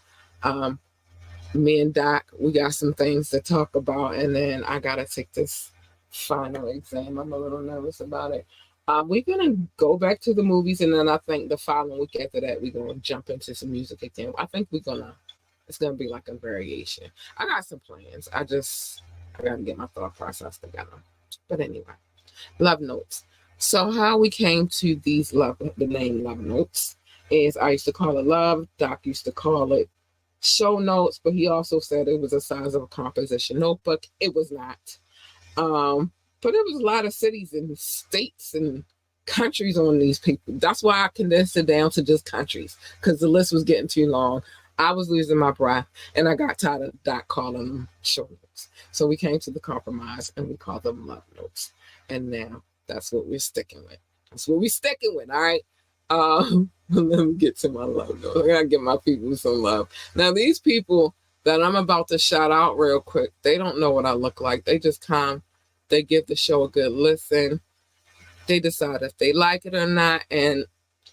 Me and Doc, we got some things to talk about, and then I gotta take this final exam. I'm a little nervous about it. We're gonna go back to the movies, and then I think the following week after that, we're gonna jump into some music again. I think it's gonna be like a variation. I got some plans. I gotta get my thought process together. But anyway, love notes. So how we came to the name love notes is I used to call it love. Doc used to call it show notes, but he also said it was the size of a composition notebook. It was not. But there was a lot of cities and states and countries on these people. That's why I condensed it down to just countries, because the list was getting too long. I was losing my breath, and I got tired of Doc calling them show notes. So we came to the compromise, and we called them love notes. And now that's what we're sticking with. That's what we're sticking with, all right? Let me get to my love notes. I gotta give my people some love. Now, these people that I'm about to shout out real quick, they don't know what I look like. They just come, they give the show a good listen. They decide if they like it or not. And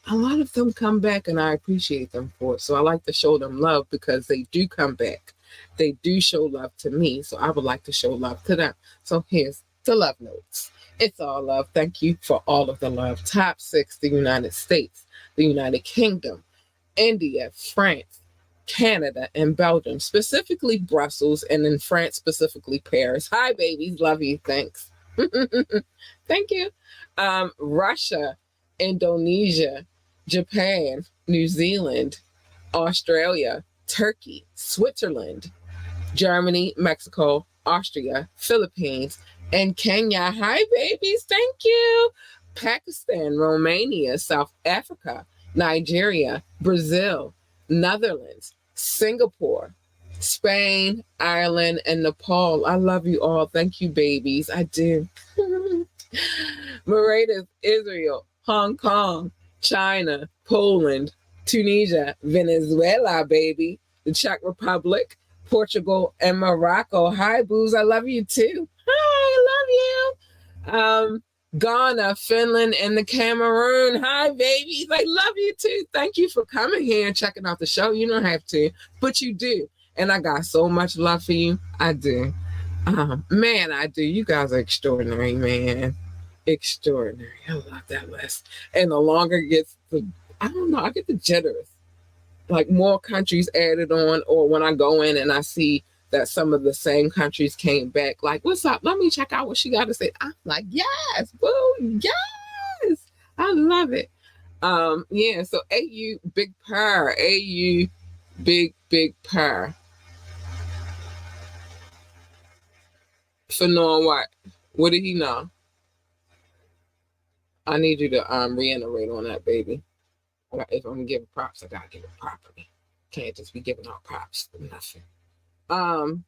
a lot of them come back, and I appreciate them for it. So I like to show them love because they do come back. They do show love to me. So I would like to show love to them. So here's the love notes. It's all love. Thank you for all of the love. Top 6, the United States, the United Kingdom, India, France, Canada, and Belgium, specifically Brussels, and in France, specifically Paris. Hi, babies. Love you. Thanks. Thank you. Russia, Indonesia, Japan, New Zealand, Australia, Turkey, Switzerland, Germany, Mexico, Austria, Philippines, and Kenya. Hi, babies. Thank you. Pakistan, Romania, South Africa, Nigeria, Brazil, Netherlands, Singapore, Spain, Ireland, and Nepal. I love you all. Thank you, babies. I do. Mauritius, Israel, Hong Kong, China, Poland, Tunisia, Venezuela, baby, the Czech Republic, Portugal, and Morocco. Hi, boos. I love you too. Hi, I love you. Ghana, Finland, and the Cameroon. Hi, babies. I love you too. Thank you for coming here and checking out the show. You don't have to, but you do. And I got so much love for you. I do. Man, I do. You guys are extraordinary, man. Extraordinary. I love that list. And the longer it gets, I don't know, I get the jitters. Like more countries added on, or when I go in and I see that some of the same countries came back, like, what's up? Let me check out what she got to say. I'm like, yes, boo, yes. I love it. Yeah, so AU Big Purr. AU Big Purr. For knowing what? What did he know? I need you to reiterate on that, baby. If I'm giving props, I gotta give it properly. Can't just be giving out props for nothing.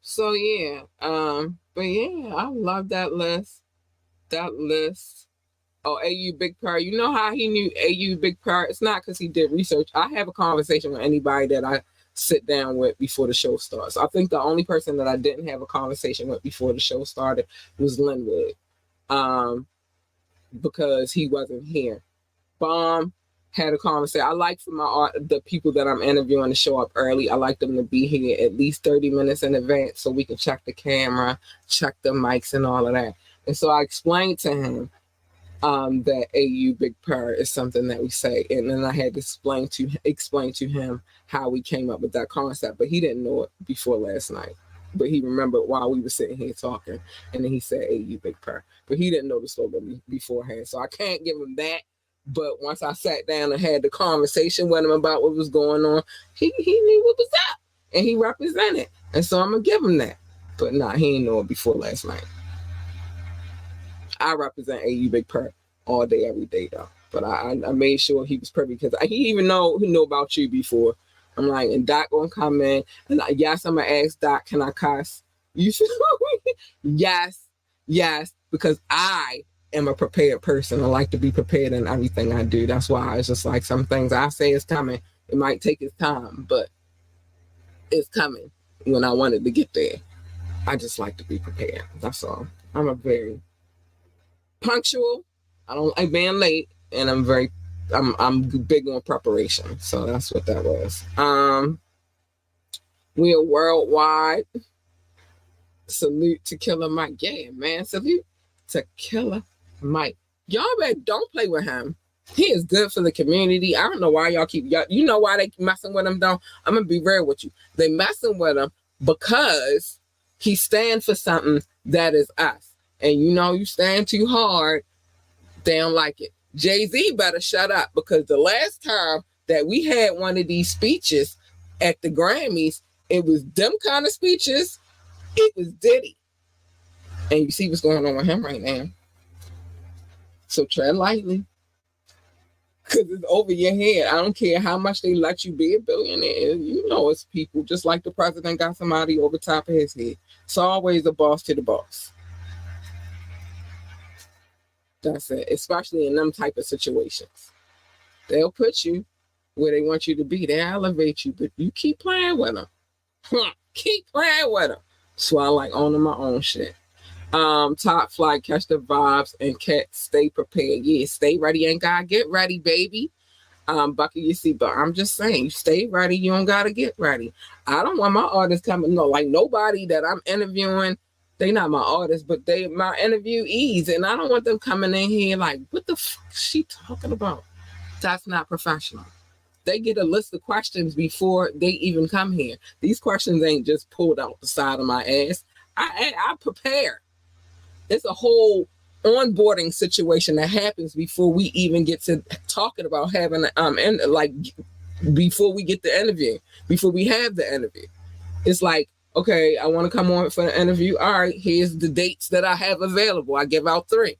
So yeah. But yeah, I love that list. That list. Oh, AU Big Purr. You know how he knew AU Big Purr? It's not because he did research. I have a conversation with anybody that I sit down with before the show starts. I think the only person that I didn't have a conversation with before the show started was Linwood. Because he wasn't here. Bomb had a conversation. I like for the people that I'm interviewing to show up early. I like them to be here at least 30 minutes in advance so we can check the camera, check the mics and all of that. And so I explained to him that AU Big Purr is something that we say. And then I had to explain to him how we came up with that concept. But he didn't know it before last night. But he remembered while we were sitting here talking. And then he said AU Big Purr. But he didn't know the slogan beforehand. So I can't give him that. But once I sat down and had the conversation with him about what was going on, he knew what was up. And he represented. And so I'm going to give him that. But nah, he didn't know it before last night. I represent AU Big Purr all day, every day, though. But I made sure he was privy because he even know about you before. I'm like, and Doc gonna come in, and yes, I'm gonna ask Doc, can I cuss? You feel me? Yes, yes, because I am a prepared person. I like to be prepared in everything I do. That's why it's just like some things I say is coming. It might take its time, but it's coming when I wanted to get there. I just like to be prepared. That's all. I'm a very punctual. I don't like being late, and I'm big on preparation. So that's what that was. We are worldwide. Salute to Killer Mike. Yeah, man. Salute to Killer Mike. Y'all don't play with him. He is good for the community. I don't know why y'all keep you know why they messing with him though? I'm gonna be real with you. They messing with him because he stands for something that is us. And you know you stand too hard, they don't like it. Jay-Z better shut up because the last time that we had one of these speeches at the Grammys, it was them kind of speeches. It was Diddy. And you see what's going on with him right now. So tread lightly. Because it's over your head. I don't care how much they let you be a billionaire. You know it's people. Just like the president got somebody over top of his head. It's always a boss to the boss. That's it. Especially in them type of situations. They'll put you where they want you to be. They elevate you. But you keep playing with them. Keep playing with them. So I like owning my own shit. Top flight, catch the vibes, and stay prepared. Yeah, stay ready. Ain't gotta get ready, baby. Buckle your seatbelt. I'm just saying, you stay ready. You don't gotta get ready. I don't want my artists coming. No, like nobody that I'm interviewing. They not my artists, but they my interviewees, and I don't want them coming in here like, what the fuck is she talking about? That's not professional. They get a list of questions before they even come here. These questions ain't just pulled out the side of my ass. I prepare. It's a whole onboarding situation that happens before we even get to talking about having and like before we get the interview, before we have the interview. It's like, okay, I want to come on for the interview. All right, here's the dates that I have available. I give out 3.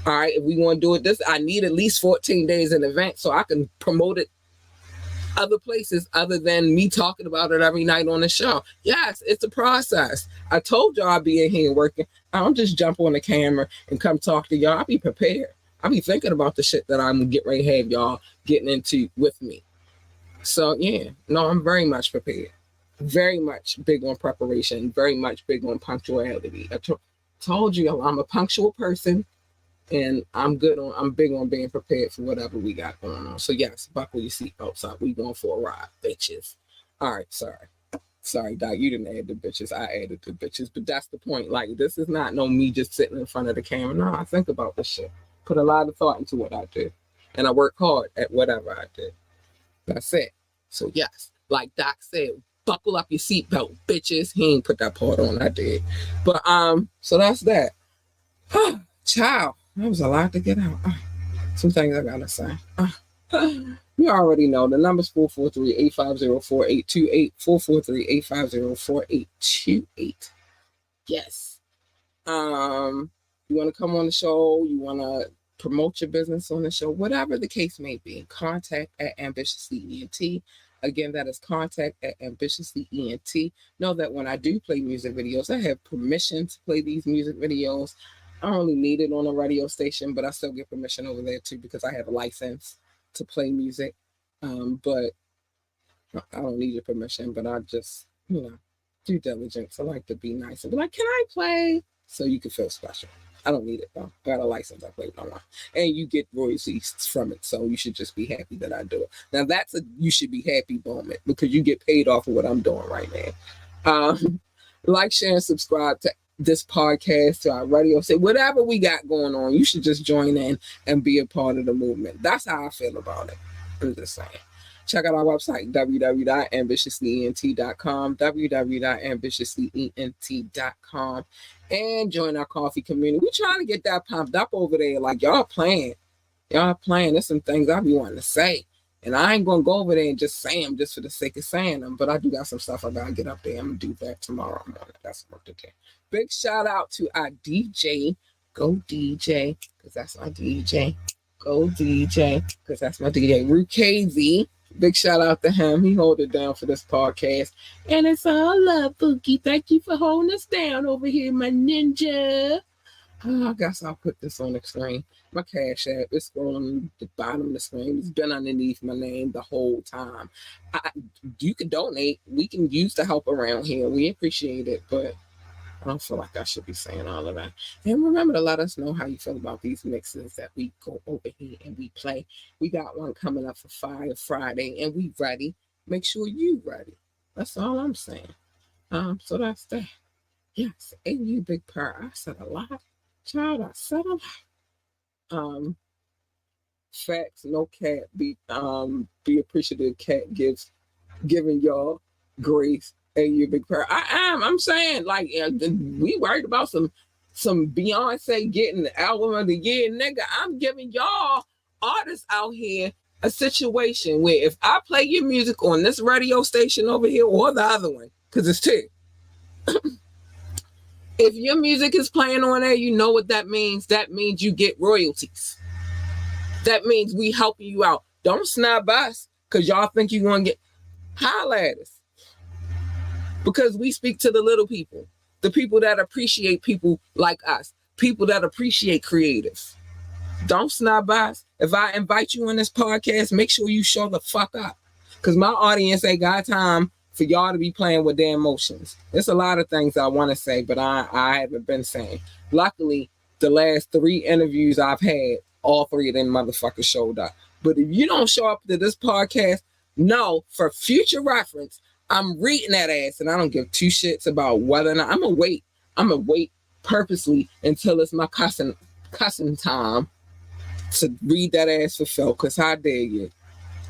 All right, if we want to do it I need at least 14 days in advance so I can promote it other places other than me talking about it every night on the show. Yes, it's a process. I told y'all I'd be in here working. I don't just jump on the camera and come talk to y'all. I'll be prepared. I'll be thinking about the shit that I'm gonna get ready to have y'all getting into with me. So yeah, no, I'm very much prepared. Very much big on preparation. Very much big on punctuality. I told you I'm a punctual person. And I'm big on being prepared for whatever we got going on. So yes, buckle your seatbelts up. We going for a ride, bitches. All right, sorry, Doc. You didn't add the bitches. I added the bitches. But that's the point. Like this is not no me just sitting in front of the camera. No, I think about this shit. Put a lot of thought into what I do, and I work hard at whatever I do. That's it. So yes, like Doc said, buckle up your seatbelt, bitches. He ain't put that part on. I did. But so that's that. Ciao. That was a lot to get out. Some things I gotta say. You already know the number's 443-850-4828. 443-850-4828. Yes. You want to come on the show? You want to promote your business on the show? Whatever the case may be, contact at Ambitiously ENT. Again, that is contact at Ambitiously ENT. Know that when I do play music videos, I have permission to play these music videos. I don't really need it on a radio station, but I still get permission over there too because I have a license to play music. But I don't need your permission, but I just, due diligence. I like to be nice and be like, can I play? So you can feel special. I don't need it though. I got a license. I play no one. And you get royalties from it. So you should just be happy that I do it. Now that's you should be happy moment because you get paid off of what I'm doing right now. Like, share, and subscribe to this podcast, to our radio, say whatever we got going on, you should just join in and be a part of the movement. That's how I feel about it. I'm just saying. Check out our website, www.ambitiouslyent.com, www.ambitiouslyent.com, and join our coffee community. We're trying to get that pumped up over there. Like, y'all playing. There's some things I be wanting to say. And I ain't going to go over there and just say them just for the sake of saying them. But I do got some stuff I got to get up there. I'm going to do that tomorrow morning. That's work to do. Big shout out to our DJ. Go DJ, because that's my DJ. Go DJ, because that's my DJ. Rukazy. Big shout out to him. He hold it down for this podcast. And it's all love, Pookie. Thank you for holding us down over here, my ninja. I guess I'll put this on the screen. My Cash App is on the bottom of the screen. It's been underneath my name the whole time. You can donate. We can use the help around here. We appreciate it, but I don't feel like I should be saying all of that. And remember to let us know how you feel about these mixes that we go over here and we play. We got one coming up for Fire Friday, and we ready. Make sure you ready. That's all I'm saying. So that's that. Yes, and you big purr. I said a lot. Child, I said a lot. Facts, no cat. Be appreciative. Cat giving y'all grace. And you big purr. I'm saying, like, we worried about some Beyonce getting the album of the year, nigga. I'm giving y'all artists out here a situation where if I play your music on this radio station over here or the other one, because it's two. If your music is playing on there, you know what that means. That means you get royalties. That means we helping you out. Don't snub us because y'all think you're going to get... Holla at us. Because we speak to the little people. The people that appreciate people like us. People that appreciate creatives. Don't snub us. If I invite you on this podcast, make sure you show the fuck up. Because my audience ain't got time for y'all to be playing with their emotions. There's a lot of things I want to say, but I haven't been saying. Luckily, the last 3 interviews I've had, all 3 of them motherfuckers showed up. But if you don't show up to this podcast, no, for future reference, I'm reading that ass and I don't give 2 shits about whether or not I'm gonna wait. I'm gonna wait purposely until it's my cussing time to read that ass for Phil, because how dare you?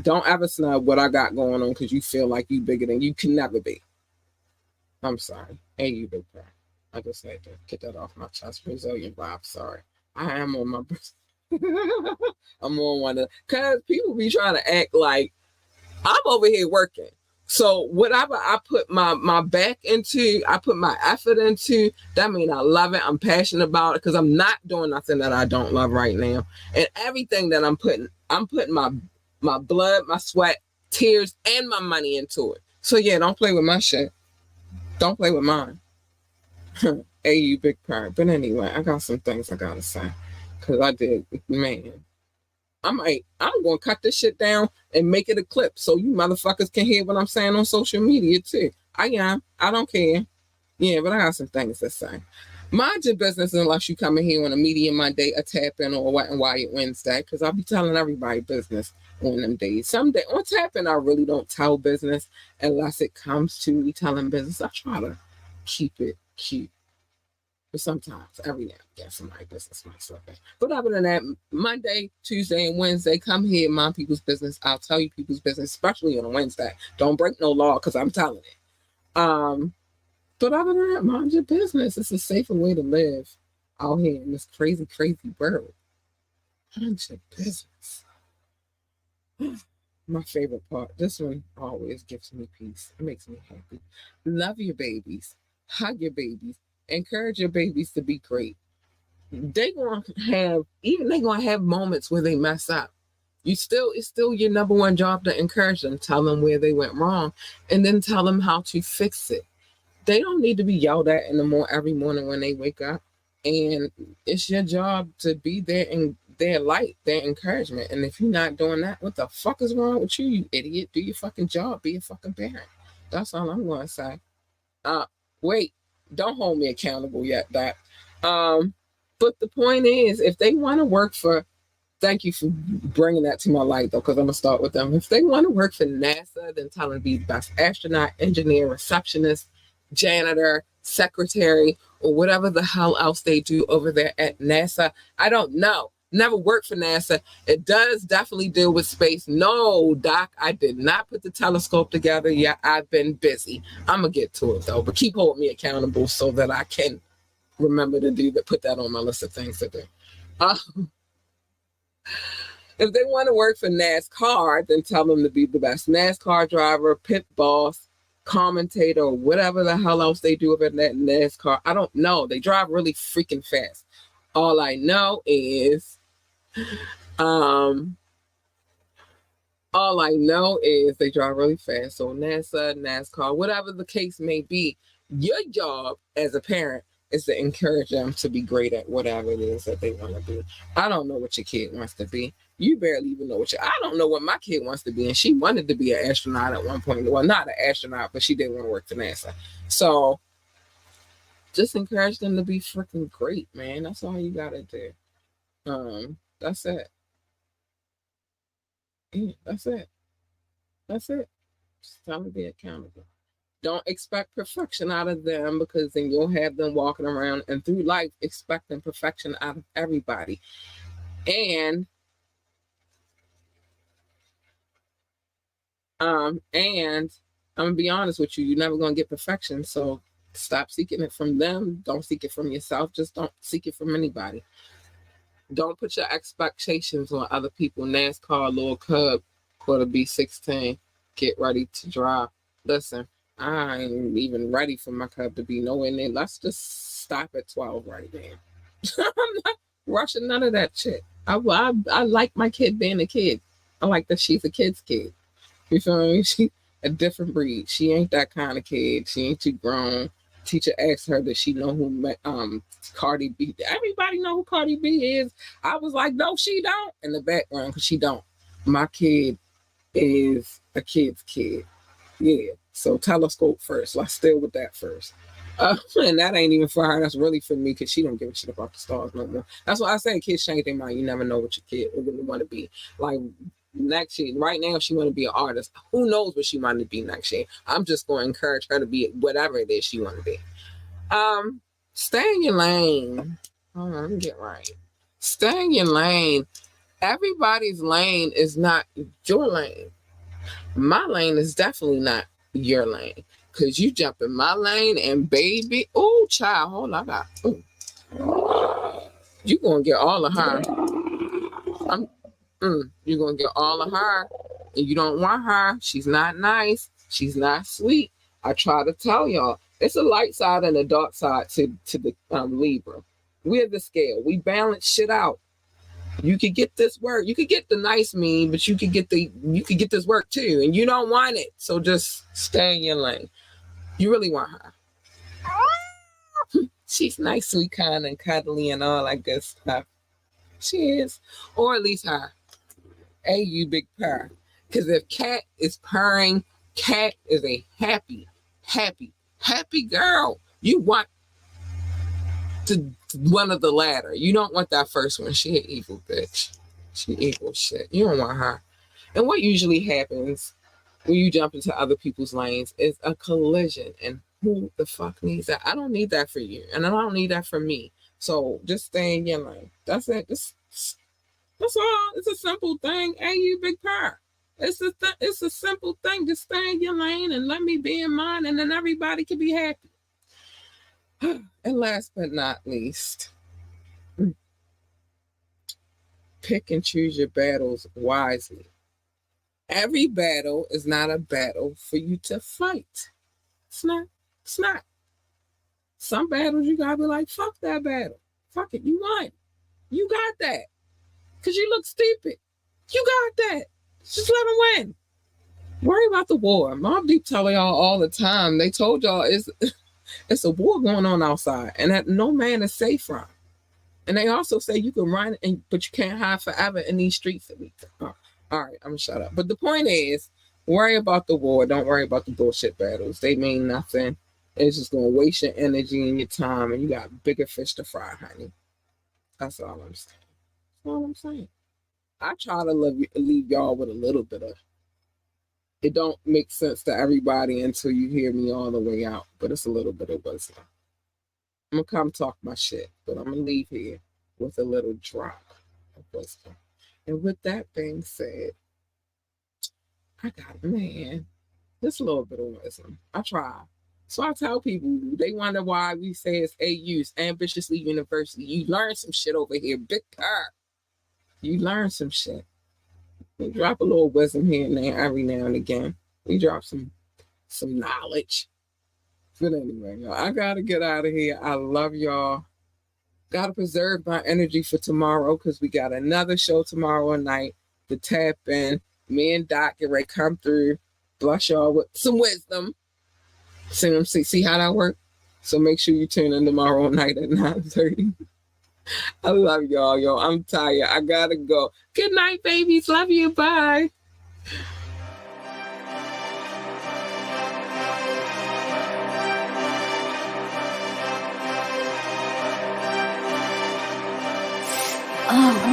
Don't ever snub what I got going on because you feel like you bigger than you can never be. I'm sorry. Hey, you big bro. I just had to get that off my chest. Brazilian vibe. Sorry. I am on my... I'm on one of... Because people be trying to act like I'm over here working. So whatever I put my back into, I put my effort into, that means I love it. I'm passionate about it because I'm not doing nothing that I don't love right now. And everything that I'm putting my blood, my sweat, tears, and my money into it. So yeah, don't play with my shit. Don't play with mine. Hey, you big part. But anyway, I got some things I gotta say. Cause I did, man. I'm gonna cut this shit down and make it a clip so you motherfuckers can hear what I'm saying on social media too. I don't care. Yeah, but I got some things to say. Mind your business unless you come in here on a Media Monday, a Tap In, or a Wet and Wired Wednesday, because I'll be telling everybody business on them days. Someday on Tap In, I really don't tell business unless it comes to me telling business. I try to keep it cute. But sometimes, every now and then, somebody business might slip in. But other than that, Monday, Tuesday, and Wednesday, come here, mind people's business. I'll tell you people's business, especially on a Wednesday. Don't break no law, because I'm telling it. But other than that, mind your business. It's a safer way to live out here in this crazy, crazy world. Mind your business. My favorite part. This one always gives me peace. It makes me happy. Love your babies. Hug your babies. Encourage your babies to be great. They're gonna have moments where they mess up. It's still your number one job to encourage them, tell them where they went wrong, and then tell them how to fix it. They don't need to be yelled at every morning when they wake up. And it's your job to be there in their light, their encouragement. And if you're not doing that, what the fuck is wrong with you, you idiot? Do your fucking job. Be a fucking parent. That's all I'm going to say. Wait. Don't hold me accountable yet, Doc. But the point is, if they want to work for, thank you for bringing that to my light, though, because I'm going to start with them. If they want to work for NASA, then tell them to be the best astronaut, engineer, receptionist, janitor, secretary, or whatever the hell else they do over there at NASA. I don't know. Never worked for NASA. It does definitely deal with space. No, Doc, I did not put the telescope together yet. I've been busy. I'm going to get to it, though, but keep holding me accountable so that I can remember to do that, put that on my list of things to do. If they want to work for NASCAR, then tell them to be the best NASCAR driver, pit boss, commentator, or whatever the hell else they do over at that NASCAR. I don't know. They drive really freaking fast. All I know is All I know is they drive really fast. So NASA, NASCAR, whatever the case may be, your job as a parent is to encourage them to be great at whatever it is that they want to be. I don't know what your kid wants to be. You barely even know what I don't know what my kid wants to be. And she wanted to be an astronaut at one point. Well, not an astronaut, but she didn't want to work for NASA. So just encourage them to be freaking great, man. That's all you gotta do. That's it. Yeah, that's it. That's it. Just tell them to be accountable. Don't expect perfection out of them because then you'll have them walking around and through life expecting perfection out of everybody. And I'm gonna be honest with you, you're never gonna get perfection. So stop seeking it from them. Don't seek it from yourself. Just don't seek it from anybody. Don't put your expectations on other people. NASCAR, little cub, quarter B16, get ready to drive. Listen, I ain't even ready for my cub to be nowhere near. Let's just stop at 12 right now. I'm not rushing none of that shit. I like my kid being a kid. I like that she's a kid's kid. You feel me? She a different breed. She ain't that kind of kid. She ain't too grown. Teacher asked her, does she know who Cardi B? Everybody know who Cardi B is. I was like, no, she don't. In the background, because she don't. My kid is a kid's kid. Yeah. So telescope first. Let's deal with that first. And that ain't even for her. That's really for me because she don't give a shit about the stars no more. That's why I say kids change their mind. You never know what your kid really want to be. Like next year, right now, she want to be an artist. Who knows what she want to be next year? I'm just going to encourage her to be whatever it is she want to be. Stay in your lane. Hold on, let me get right. Stay in your lane. Everybody's lane is not your lane. My lane is definitely not your lane. Cause you jump in my lane and baby, oh child, hold on, you gonna get all of her. You're gonna get all of her, and you don't want her. She's not nice. She's not sweet. I try to tell y'all, it's a light side and a dark side to the Libra. We're the scale. We balance shit out. You could get this work. You could get the nice me, but you could get this work too, and you don't want it. So just stay in your lane. You really want her. She's nice, sweet, kind, and cuddly, and all that good stuff. She is, or at least her. You big purr. Because if cat is purring, cat is a happy girl. You want one of the latter. You don't want that first one. She an evil bitch. She evil shit. You don't want her. And what usually happens when you jump into other people's lanes is a collision. And who the fuck needs that? I don't need that for you. And I don't need that for me. So just stay in your lane. That's it. That's all. It's a simple thing. You big purr. It's a simple thing. Just stay in your lane and let me be in mine, and then everybody can be happy. And last but not least, pick and choose your battles wisely. Every battle is not a battle for you to fight. It's not. It's not. Some battles you gotta be like, fuck that battle. Fuck it. You won. You got that. Because you look stupid. You got that. Just let them win. Worry about the war. Mobb Deep tell y'all all the time. They told y'all it's a war going on outside and that no man is safe from. And they also say you can run, but you can't hide forever in these streets. All right, I'm going to shut up. But the point is, worry about the war. Don't worry about the bullshit battles. They mean nothing. It's just going to waste your energy and your time, and you got bigger fish to fry, honey. That's all I'm saying. That's all I'm saying. I try to leave y'all with a little bit of. It don't make sense to everybody until you hear me all the way out, but it's a little bit of wisdom. I'm going to come talk my shit, but I'm going to leave here with a little drop of wisdom. And with that being said, I got, man, just a little bit of wisdom. I try. So I tell people, they wonder why we say it's AU's Ambitiously University. You learn some shit over here, big car. You learn some shit. We drop a little wisdom here and there every now and again. We drop some knowledge. But anyway, y'all, I gotta get out of here. I love y'all. Gotta preserve my energy for tomorrow because we got another show tomorrow night to tap in. Me and Doc get ready to come through, bless y'all with some wisdom. See how that works? So make sure you tune in tomorrow night at 9:30. I love y'all, yo. I'm tired. I gotta go. Good night, babies. Love you. Bye. Oh,